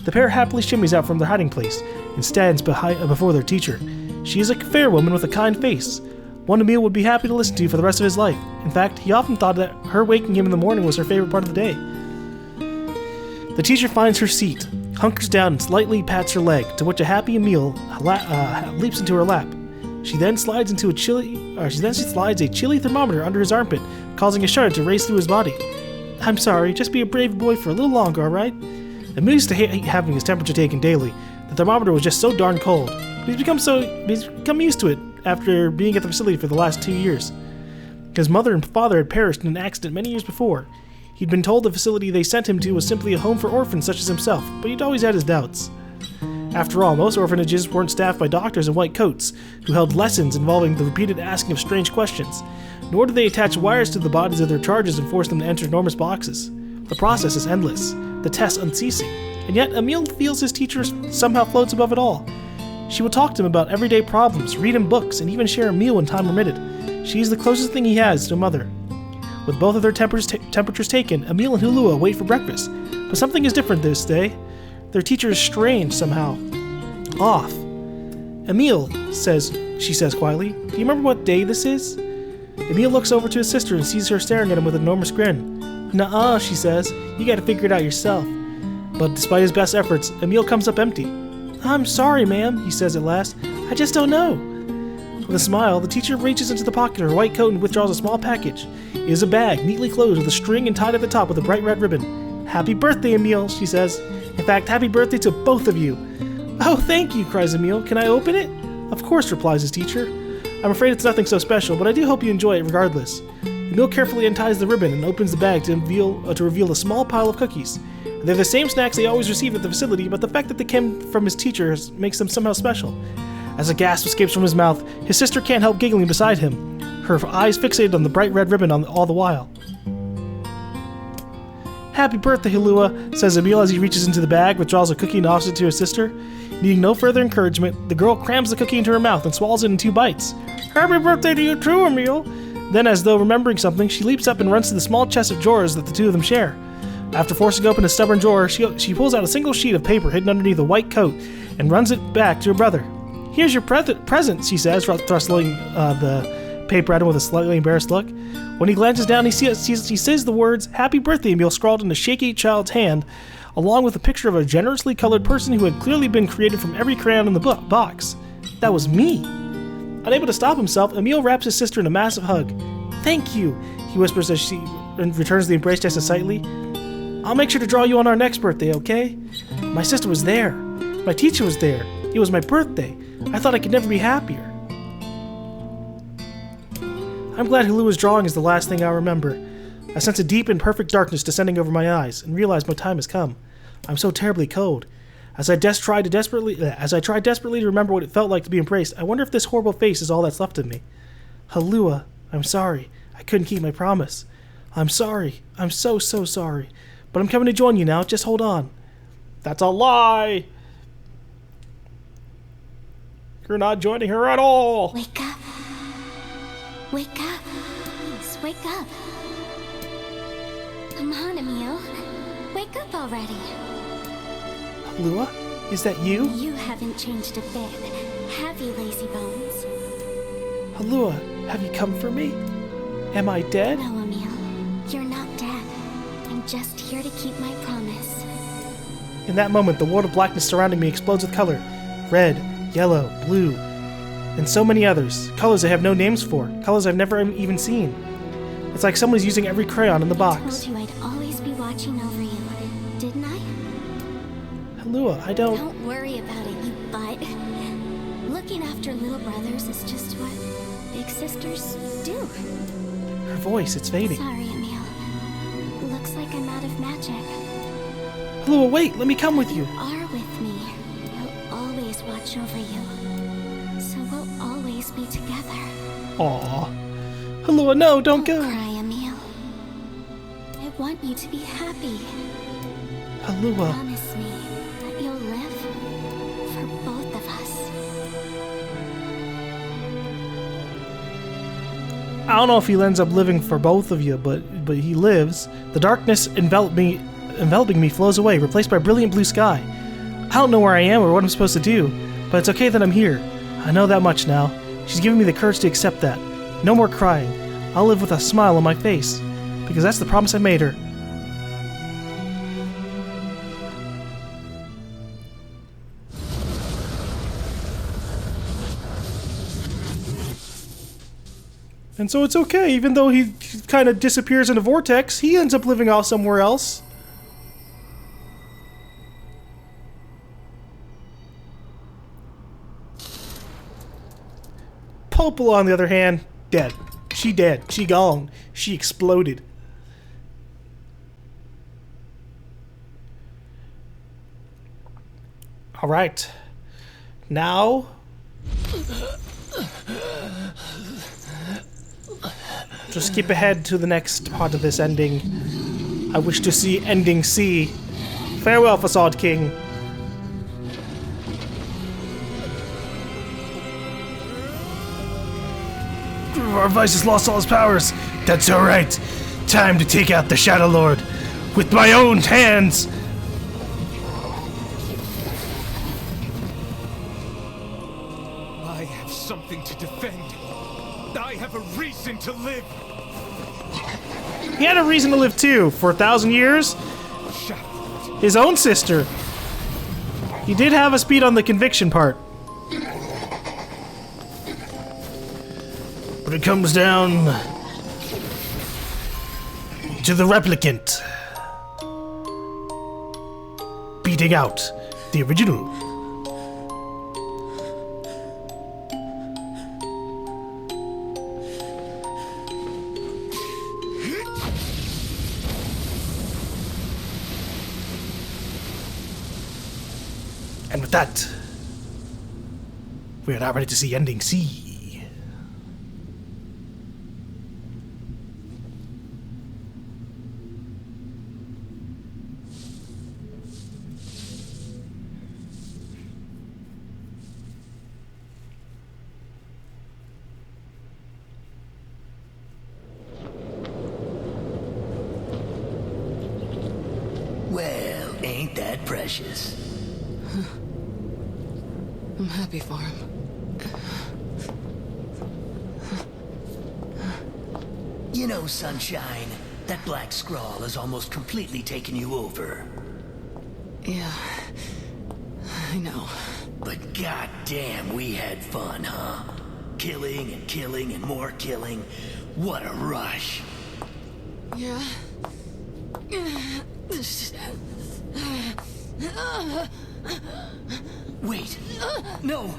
The pair happily shimmies out from their hiding place and stands before their teacher. She is a fair woman with a kind face, one Emil would be happy to listen to for the rest of his life. In fact, he often thought that her waking him in the morning was her favorite part of the day. The teacher finds her seat, hunkers down and slightly pats her leg, to which a happy Emil leaps into her lap. She then slides a chilly thermometer under his armpit, causing a shudder to race through his body. I'm sorry, just be a brave boy for a little longer, alright? Emil used to hate having his temperature taken daily. The thermometer was just so darn cold. He's become used to it after being at the facility for the last 2 years. His mother and father had perished in an accident many years before. He'd been told the facility they sent him to was simply a home for orphans such as himself, but he'd always had his doubts. After all, most orphanages weren't staffed by doctors in white coats, who held lessons involving the repeated asking of strange questions, nor did they attach wires to the bodies of their charges and force them to enter enormous boxes. The process is endless, the tests unceasing, and yet Emil feels his teacher somehow floats above it all. She will talk to him about everyday problems, read him books, and even share a meal when time permitted. She's the closest thing he has to a mother. With both of their temperatures taken, Emil and Hulua wait for breakfast, but something is different this day. Their teacher is strange somehow. Off. Emil, she says quietly, do you remember what day this is? Emil looks over to his sister and sees her staring at him with an enormous grin. Nuh-uh, she says, you gotta figure it out yourself. But despite his best efforts, Emil comes up empty. I'm sorry, ma'am, he says at last. I just don't know. With a smile, the teacher reaches into the pocket of her white coat and withdraws a small package. It is a bag, neatly closed with a string and tied at the top with a bright red ribbon. Happy birthday, Emil, she says. In fact, happy birthday to both of you. Oh, thank you, cries Emil. Can I open it? Of course, replies his teacher. I'm afraid it's nothing so special, but I do hope you enjoy it regardless. Emil carefully unties the ribbon and opens the bag to reveal a small pile of cookies. They're the same snacks they always received at the facility, but the fact that they came from his teacher makes them somehow special. As a gasp escapes from his mouth, his sister can't help giggling beside him, her eyes fixated on the bright red ribbon all the while. Happy birthday, Hulua, says Emil as he reaches into the bag, withdraws a cookie and offers it to his sister. Needing no further encouragement, the girl crams the cookie into her mouth and swallows it in 2 bites. Happy birthday to you too, Emil! Then, as though remembering something, she leaps up and runs to the small chest of drawers that the two of them share. After forcing open a stubborn drawer, she pulls out a single sheet of paper hidden underneath a white coat and runs it back to her brother. Here's your present, she says, thrusting the paper at him with a slightly embarrassed look. When he glances down, he sees the words, Happy Birthday, Emil, scrawled in a shaky child's hand, along with a picture of a generously colored person who had clearly been created from every crayon in the box. That was me. Unable to stop himself, Emil wraps his sister in a massive hug. Thank you, he whispers as she returns the embrace just as sightly. I'll make sure to draw you on our next birthday, okay? My sister was there. My teacher was there. It was my birthday. I thought I could never be happier. I'm glad Hulua's drawing is the last thing I remember. I sense a deep and perfect darkness descending over my eyes and realize my time has come. I'm so terribly cold. As I try desperately to remember what it felt like to be embraced, I wonder if this horrible face is all that's left of me. Hulua, I'm sorry. I couldn't keep my promise. I'm sorry. I'm so sorry. But I'm coming to join you now. Just hold on. That's a lie! You're not joining her at all! Wake up. Wake up. Please, wake up. Come on, Emil. Wake up already. Hulua, is that you? You haven't changed a bit, have you, lazy bones? Hulua, have you come for me? Am I dead? No, Emil. You're not dead. I'm just here to keep my promise. In that moment, the world of blackness surrounding me explodes with color. Red, yellow, blue, and so many others. Colors I have no names for. Colors I've never even seen. It's like someone's using every crayon in the box. I told you I'd always be watching over you, didn't I? Hulua, I don't... Don't worry about it, you butt. Looking after little brothers is just what big sisters do. Her voice, it's fading. Sorry, Emil. Looks like I'm out of magic. Hulua, wait, let me come with you. You are with me. I'll always watch over you. So we'll always be together. Aww. Hulua, no, don't go. Don't cry, Emil. I want you to be happy. Hulua. Promise me that you'll live for both of us. I don't know if he ends up living for both of you, but he lives. The darkness enveloping me flows away, replaced by a brilliant blue sky. I don't know where I am or what I'm supposed to do, but it's okay that I'm here. I know that much now. She's giving me the courage to accept that. No more crying. I'll live with a smile on my face, because that's the promise I made her. And so it's okay, even though he kind of disappears in a vortex, he ends up living out somewhere else. Popol, on the other hand, dead. She dead. She gone. She exploded. Alright. Now... just skip ahead to the next part of this ending. I wish to see ending C. Farewell, Facade King. Grimoire Weiss has lost all his powers. That's alright. Time to take out the Shadow Lord. With my own hands. I have something to defend. I have a reason to live. He had a reason to live too. For 1,000 years. His own sister. He did have a speed on the conviction part. But it comes down to the replicant beating out the original. And with that, we are now ready to see ending C. Well, ain't that precious? I'm happy for him. You know, Sunshine, that Black Scrawl has almost completely taken you over. Yeah, I know. But goddamn, we had fun, huh? Killing and killing and more killing. What a rush. Yeah. Wait. No.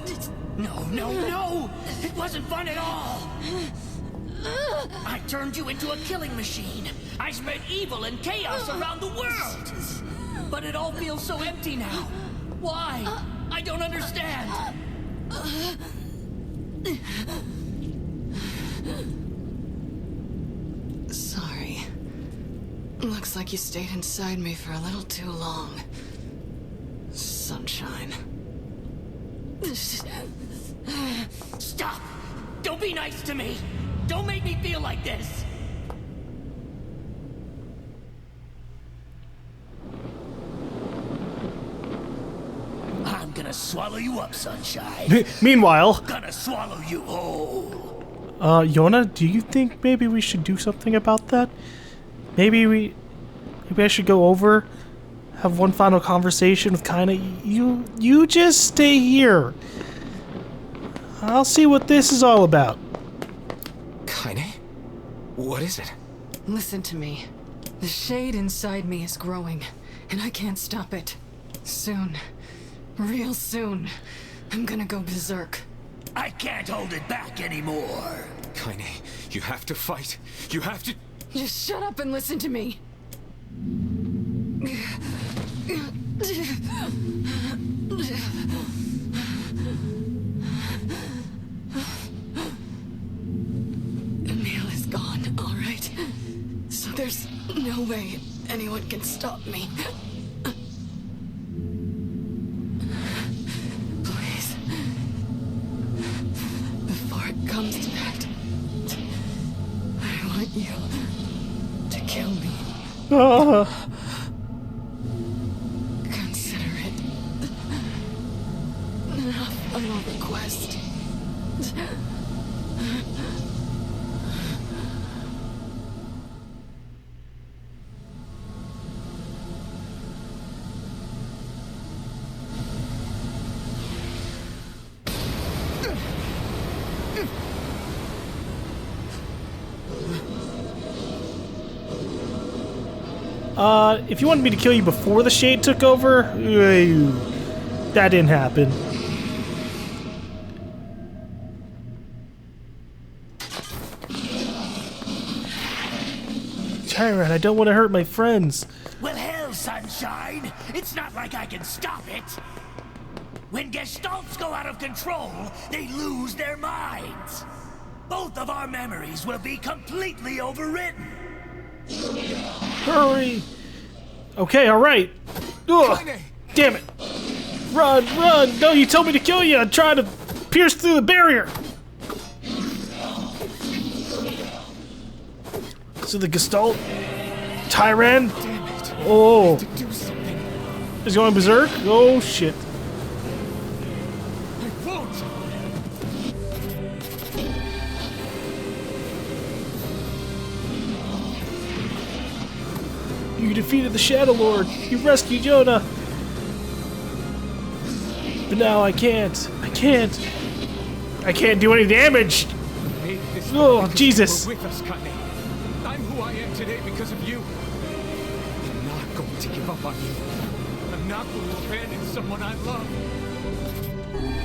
No. It wasn't fun at all. I turned you into a killing machine. I spread evil and chaos around the world. But it all feels so empty now. Why? I don't understand. Sorry. Looks like you stayed inside me for a little too long. Sunshine. Stop! Don't be nice to me! Don't make me feel like this! I'm gonna swallow you up, Sunshine. Meanwhile, Gonna swallow you whole. Yonah, do you think maybe we should do something about that? Maybe I should go over, have one final conversation with Kaina. You just stay here. I'll see what this is all about. Kaina? What is it? Listen to me. The shade inside me is growing, and I can't stop it. Soon, real soon, I'm gonna go berserk. I can't hold it back anymore. Kaina, you have to fight. You have to... Just shut up and listen to me. Emil is gone, all right? So there's no way anyone can stop me. Please. Before it comes to that, I want you to kill me. Consider it a final request. If you wanted me to kill you before the shade took over, that didn't happen. Tyran, I don't want to hurt my friends. Well, hell, sunshine. It's not like I can stop it. When Gestalts go out of control, they lose their minds. Both of our memories will be completely overwritten. Hurry! Okay, alright. Ugh! Damn it! Run, run! No, you told me to kill you! I'm trying to pierce through the barrier! So the Gestalt? Tyran? Damn it. Oh! To do something. He's going berserk? Oh shit. I won't. You defeated the Shadow Lord. You rescued Yonah. But now I can't. I can't do any damage. Made this Oh, because Jesus. You were with us, Kaine. I'm who I am today because of you. I'm not going to give up on you. I'm not going to abandon someone I love.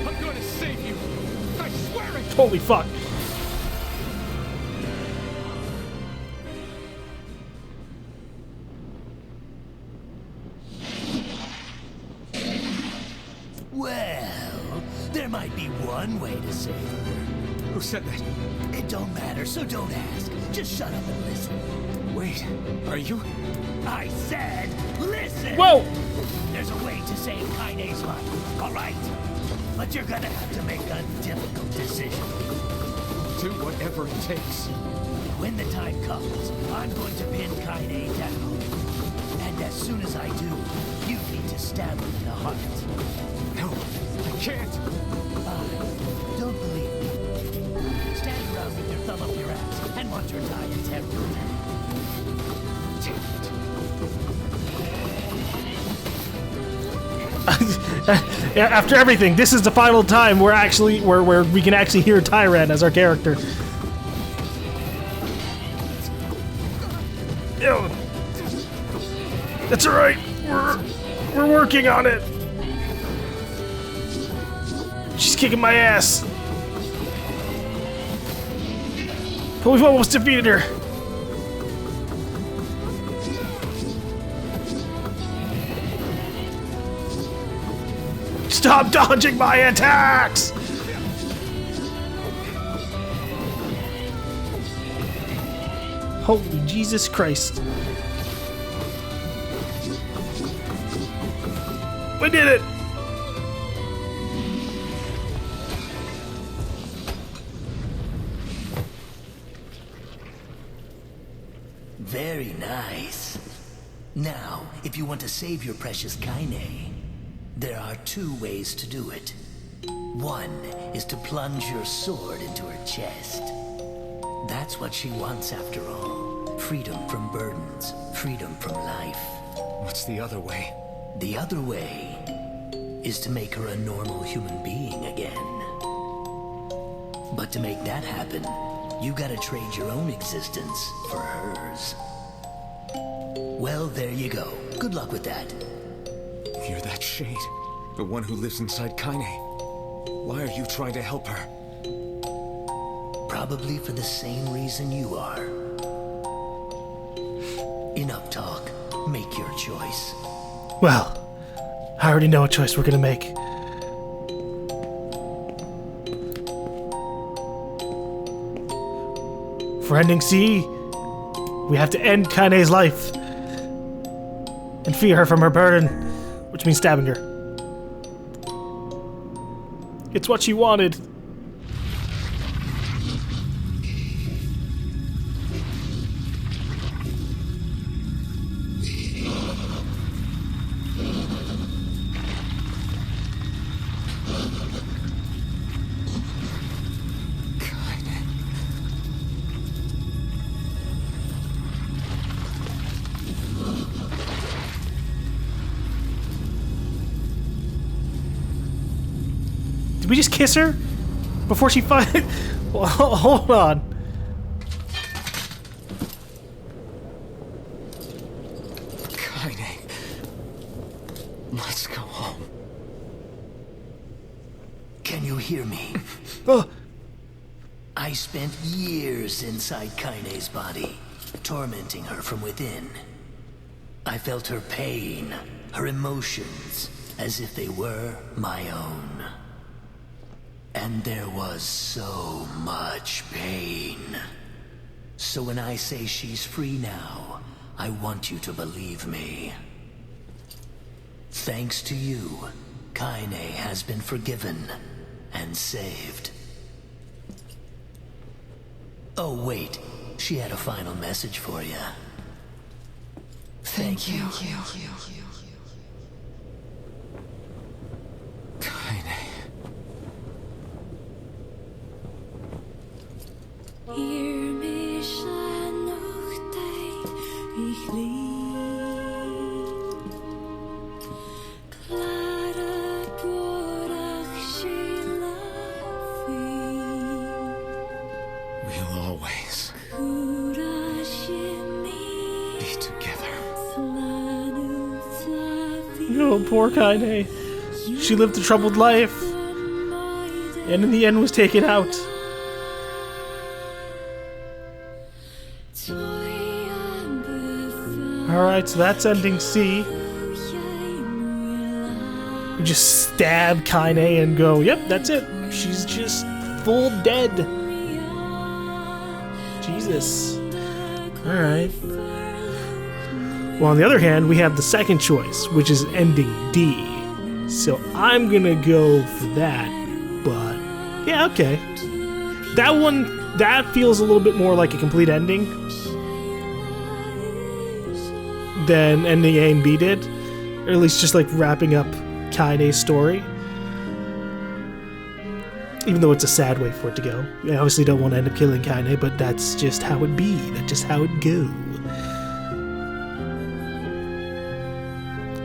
I'm going to save you. I swear it. Holy fuck. Well, there might be one way to save her. Who said that? It don't matter, so don't ask. Just shut up and listen. Wait, are you? I said, listen! Whoa! There's a way to save Kaine's life, all right? But you're gonna have to make a difficult decision. Do whatever it takes. When the time comes, I'm going to pin Kaine down. And as soon as I do, you need to stab her in the heart. No, I can't. Don't believe me. Stand around with your thumb up your ass and watch her die in terror. After everything, this is the final time where we can actually hear Tyran as our character. Ew. That's alright. We're working on it. She's kicking my ass. But we've almost defeated her. Stop dodging my attacks! Holy Jesus Christ. We did it! Very nice. Now, if you want to save your precious Kaine, there are two ways to do it. One is to plunge your sword into her chest. That's what she wants after all. Freedom from burdens, freedom from life. What's the other way? The other way is to make her a normal human being again. But to make that happen, you gotta trade your own existence for hers. Well, there you go. Good luck with that. You're that shade. The one who lives inside Kaine. Why are you trying to help her? Probably for the same reason you are. Enough talk. Make your choice. Well, I already know what choice we're gonna make. For ending C, we have to end Kaine's life and free her from her burden, which means stabbing her. It's what she wanted. Did we just kiss her? Before she fight? Well, hold on. Kaine. Let's go home. Can you hear me? Oh. I spent years inside Kaine's body. tormenting her from within. I felt her pain, her emotions, as if they were my own. And there was so much pain. So when I say she's free now, I want you to believe me. Thanks to you, Kaine has been forgiven and saved. Oh wait, she had a final message for you. Thank you. Kaine. Hear me shine noch tijd, ich lieb. Klare borach sheila We'll always be together. Oh, poor Kaine. She lived a troubled life, and in the end was taken out. Alright, so that's ending C. We just stab Kaine and go, yep, that's it. She's just full dead. Jesus. Alright. Well, on the other hand, we have the second choice, which is ending D. So I'm gonna go for that, but yeah, okay. That one, that feels a little bit more like a complete ending than ending A and B did. Or at least just like wrapping up Kaine's story. Even though it's a sad way for it to go. I obviously don't want to end up killing Kaine, but that's just how it be. That's just how it go.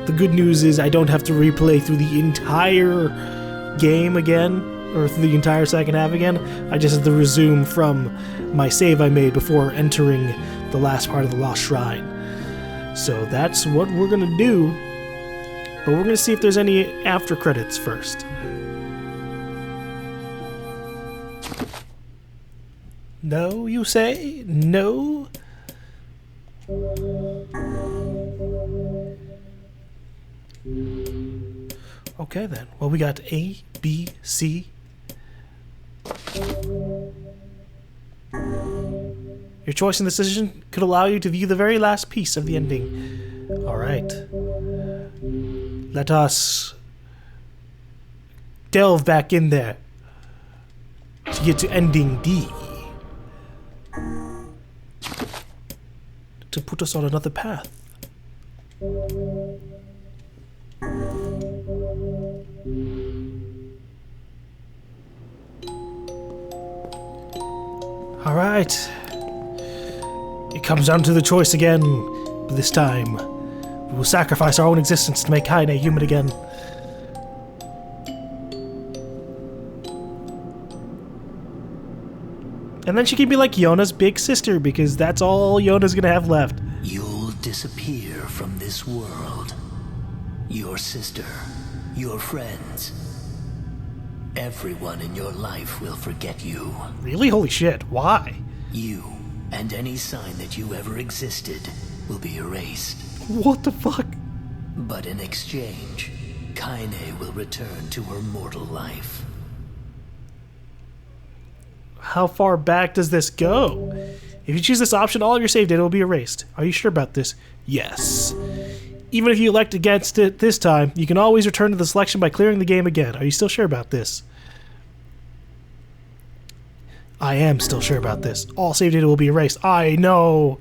The good news is I don't have to replay through the entire game again, or through the entire second half again. I just have to resume from my save I made before entering the last part of the Lost Shrine. So that's what we're gonna do, but we're gonna see if there's any after credits first. No, you say? No? Okay then. Well, we got A, B, C. Your choice and decision could allow you to view the very last piece of the ending. Alright. Let us delve back in there to get to ending D. To put us on another path. Alright. It comes down to the choice again, but this time we will sacrifice our own existence to make Kaine human again. And then she can be like Yonah's big sister, because that's all Yonah's gonna have left. You'll disappear from this world. Your sister, your friends, everyone in your life will forget you. Really? Holy shit, why? You and any sign that you ever existed will be erased. What the fuck? But in exchange, Kaine will return to her mortal life. How far back does this go? If you choose this option, all of your save data will be erased. Are you sure about this? Yes. Even if you elect against it this time, you can always return to the selection by clearing the game again. Are you still sure about this? I am still sure about this. All save data will be erased. I know.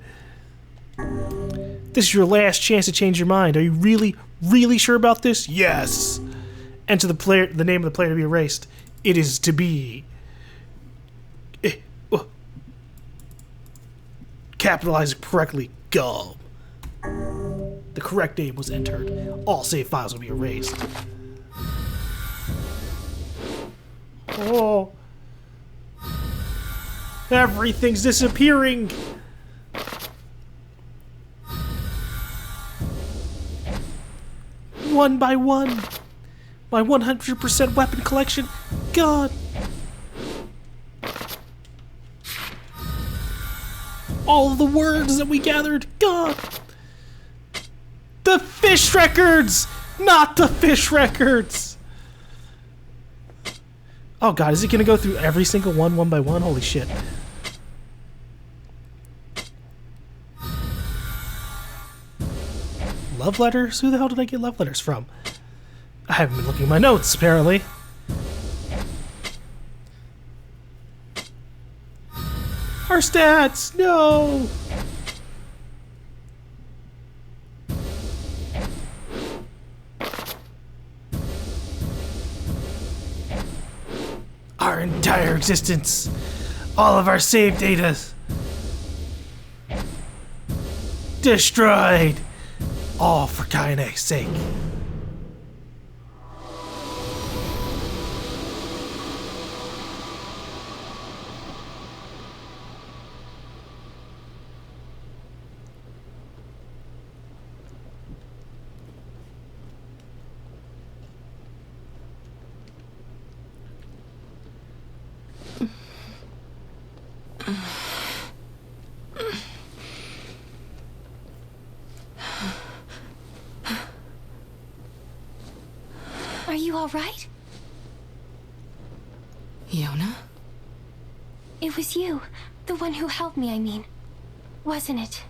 This is your last chance to change your mind. Are you really, really sure about this? Yes. Enter the name of the player to be erased. It is to be... Capitalize it correctly. GaLm. The correct name was entered. All save files will be erased. Oh. Everything's disappearing. One by one. My 100% weapon collection gone. all of the words that we gathered. God. The fish records! Not the fish records! Oh god, is he gonna go through every single one by one? Holy shit. Love letters? Who the hell did I get love letters from? I haven't been looking at my notes, apparently. Our stats! No! Our entire existence. All of our save data. Destroyed. All for Kaine's sake. Are you all right? Yonah? It was you. The one who helped me, I mean. Wasn't it?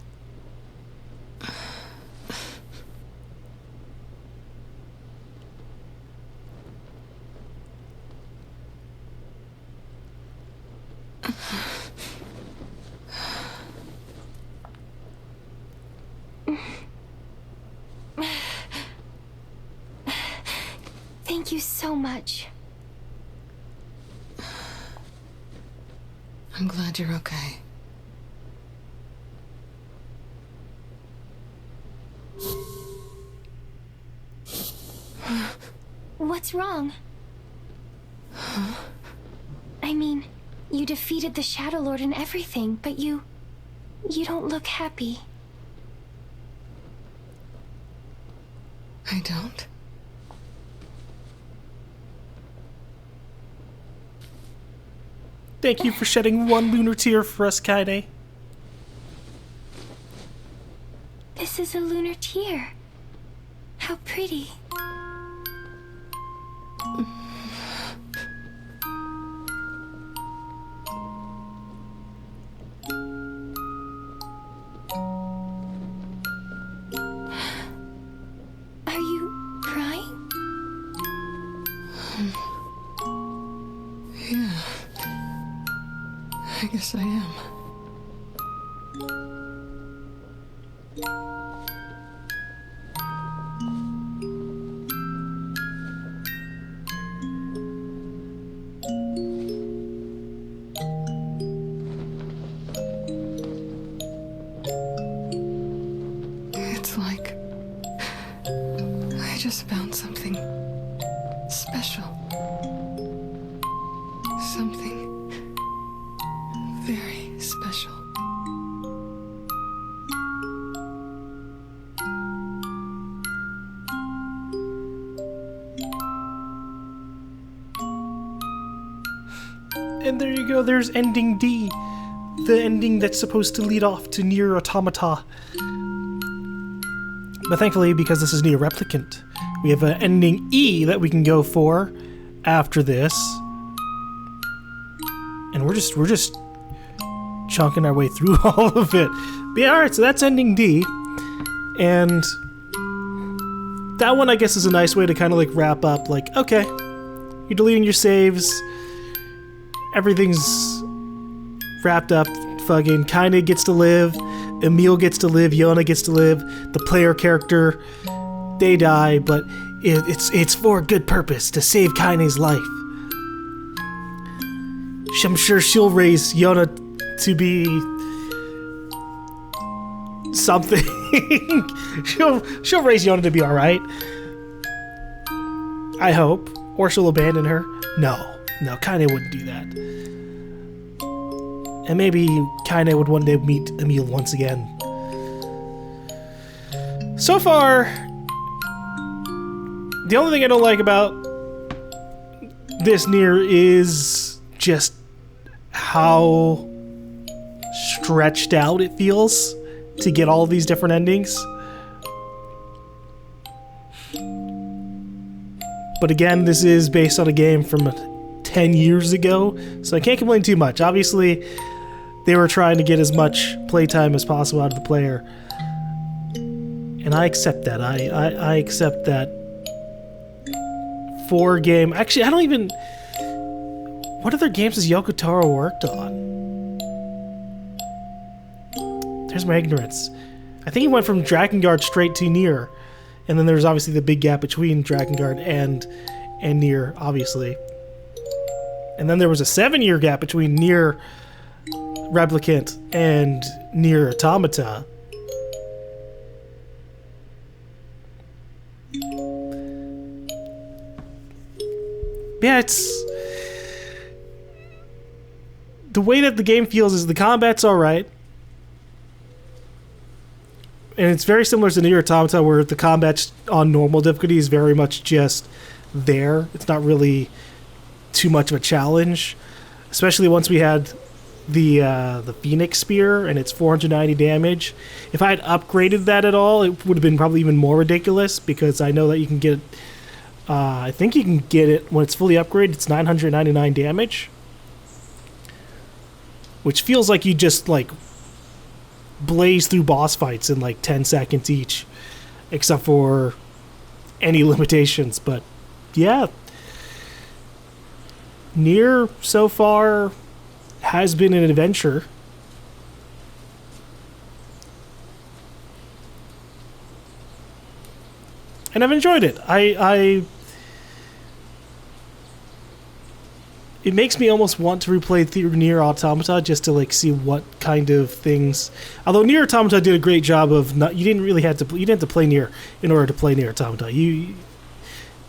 Thank you so much. I'm glad you're okay. What's wrong? Huh? I mean, you defeated the Shadow Lord and everything, but you don't look happy. I don't? Thank you for shedding one lunar tear for us, Kaine. This is a lunar tear. How pretty. Are you crying? Yeah. I guess I am. It's like I just found something special. Something very special. And there you go, there's ending D. The ending that's supposed to lead off to NieR Automata. But thankfully, because this is NieR Replicant, we have an ending E that we can go for after this. And we're just chunking our way through all of it. But yeah, alright, so that's ending D. And that one, I guess, is a nice way to kind of like wrap up, like, okay, you're deleting your saves, everything's wrapped up, fucking Kaine gets to live, Emil gets to live, Yonah gets to live, the player character, they die, but it's for a good purpose, to save Kaine's life. I'm sure she'll raise Yonah to be something. she'll raise Yonah to be alright. I hope. Or she'll abandon her. No, Kaine wouldn't do that. And maybe Kaine would one day meet Emil once again. So far, the only thing I don't like about this NieR is just how stretched out it feels to get all of these different endings. But again, this is based on a game from 10 years ago, so I can't complain too much. Obviously, they were trying to get as much playtime as possible out of the player. And I accept that. I accept that for a game. Actually, I don't even... What other games has Yoko Taro worked on? There's my ignorance. I think he went from Drakengard straight to NieR. And then there's obviously the big gap between Drakengard and NieR, obviously. And then there was a 7-year gap between NieR Replicant and NieR Automata. Yeah, it's... The way that the game feels is the combat's alright. And it's very similar to NieR Automata, where the combat on normal difficulty is very much just there. It's not really too much of a challenge. Especially once we had the Phoenix Spear and its 490 damage. If I had upgraded that at all, it would have been probably even more ridiculous, because I know that you can get... I think you can get it when it's fully upgraded. It's 999 damage. Which feels like you just, like, blaze through boss fights in, like, 10 seconds each. Except for any limitations. But, yeah. NieR, so far, has been an adventure. And I've enjoyed it. It makes me almost want to replay through NieR Automata just to like see what kind of things. Although NieR Automata did a great job of not, you didn't have to play NieR in order to play NieR Automata.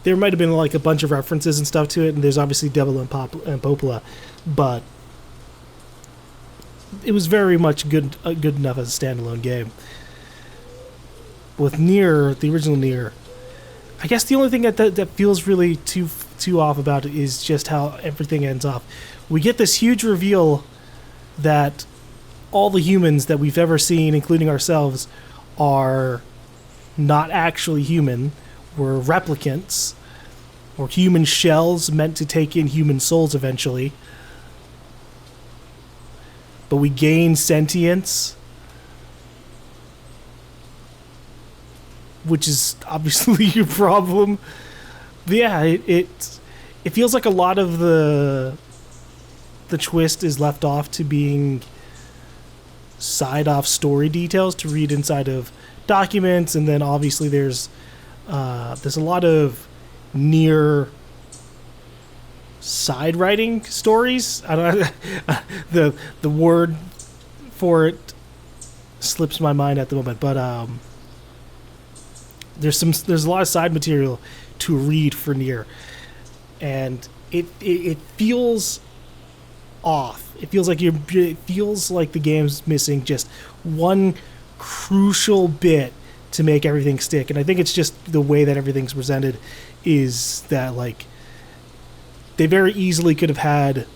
There might have been like a bunch of references and stuff to it, and there's obviously Devil and Popola, but it was very much good enough as a standalone game. With NieR, the original NieR, I guess the only thing that feels really too off about it is just how everything ends off. We get this huge reveal that all the humans that we've ever seen, including ourselves, are not actually human. We're replicants, or human shells meant to take in human souls eventually. But we gain sentience, which is obviously a problem. But yeah, it feels like a lot of the twist is left off to being side-off story details to read inside of documents, and then obviously there's a lot of NieR side writing stories. I don't the word for it slips my mind at the moment, but there's a lot of side material to read for NieR, and it feels off. It feels like the game's missing just one crucial bit to make everything stick. And I think it's just the way that everything's presented is that, like, they very easily could have had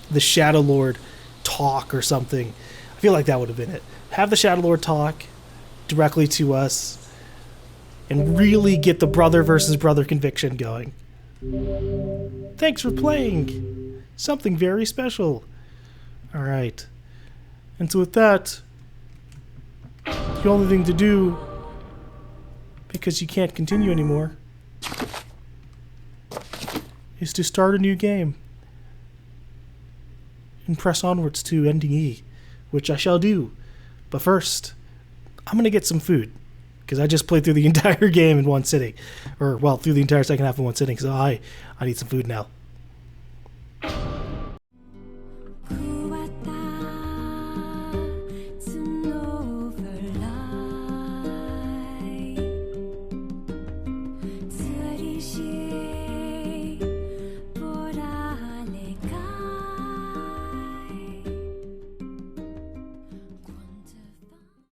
the Shadow Lord talk or something. I feel like that would have been it. Have the Shadow Lord talk directly to us and really get the brother versus brother conviction going. Thanks for playing. Something very special. Alright. And so with that, the only thing to do, because you can't continue anymore, is to start a new game and press onwards to ending E, which I shall do. But first, I'm going to get some food, because I just played through the entire game in one sitting. Or, well, through the entire second half in one sitting, so I need some food now.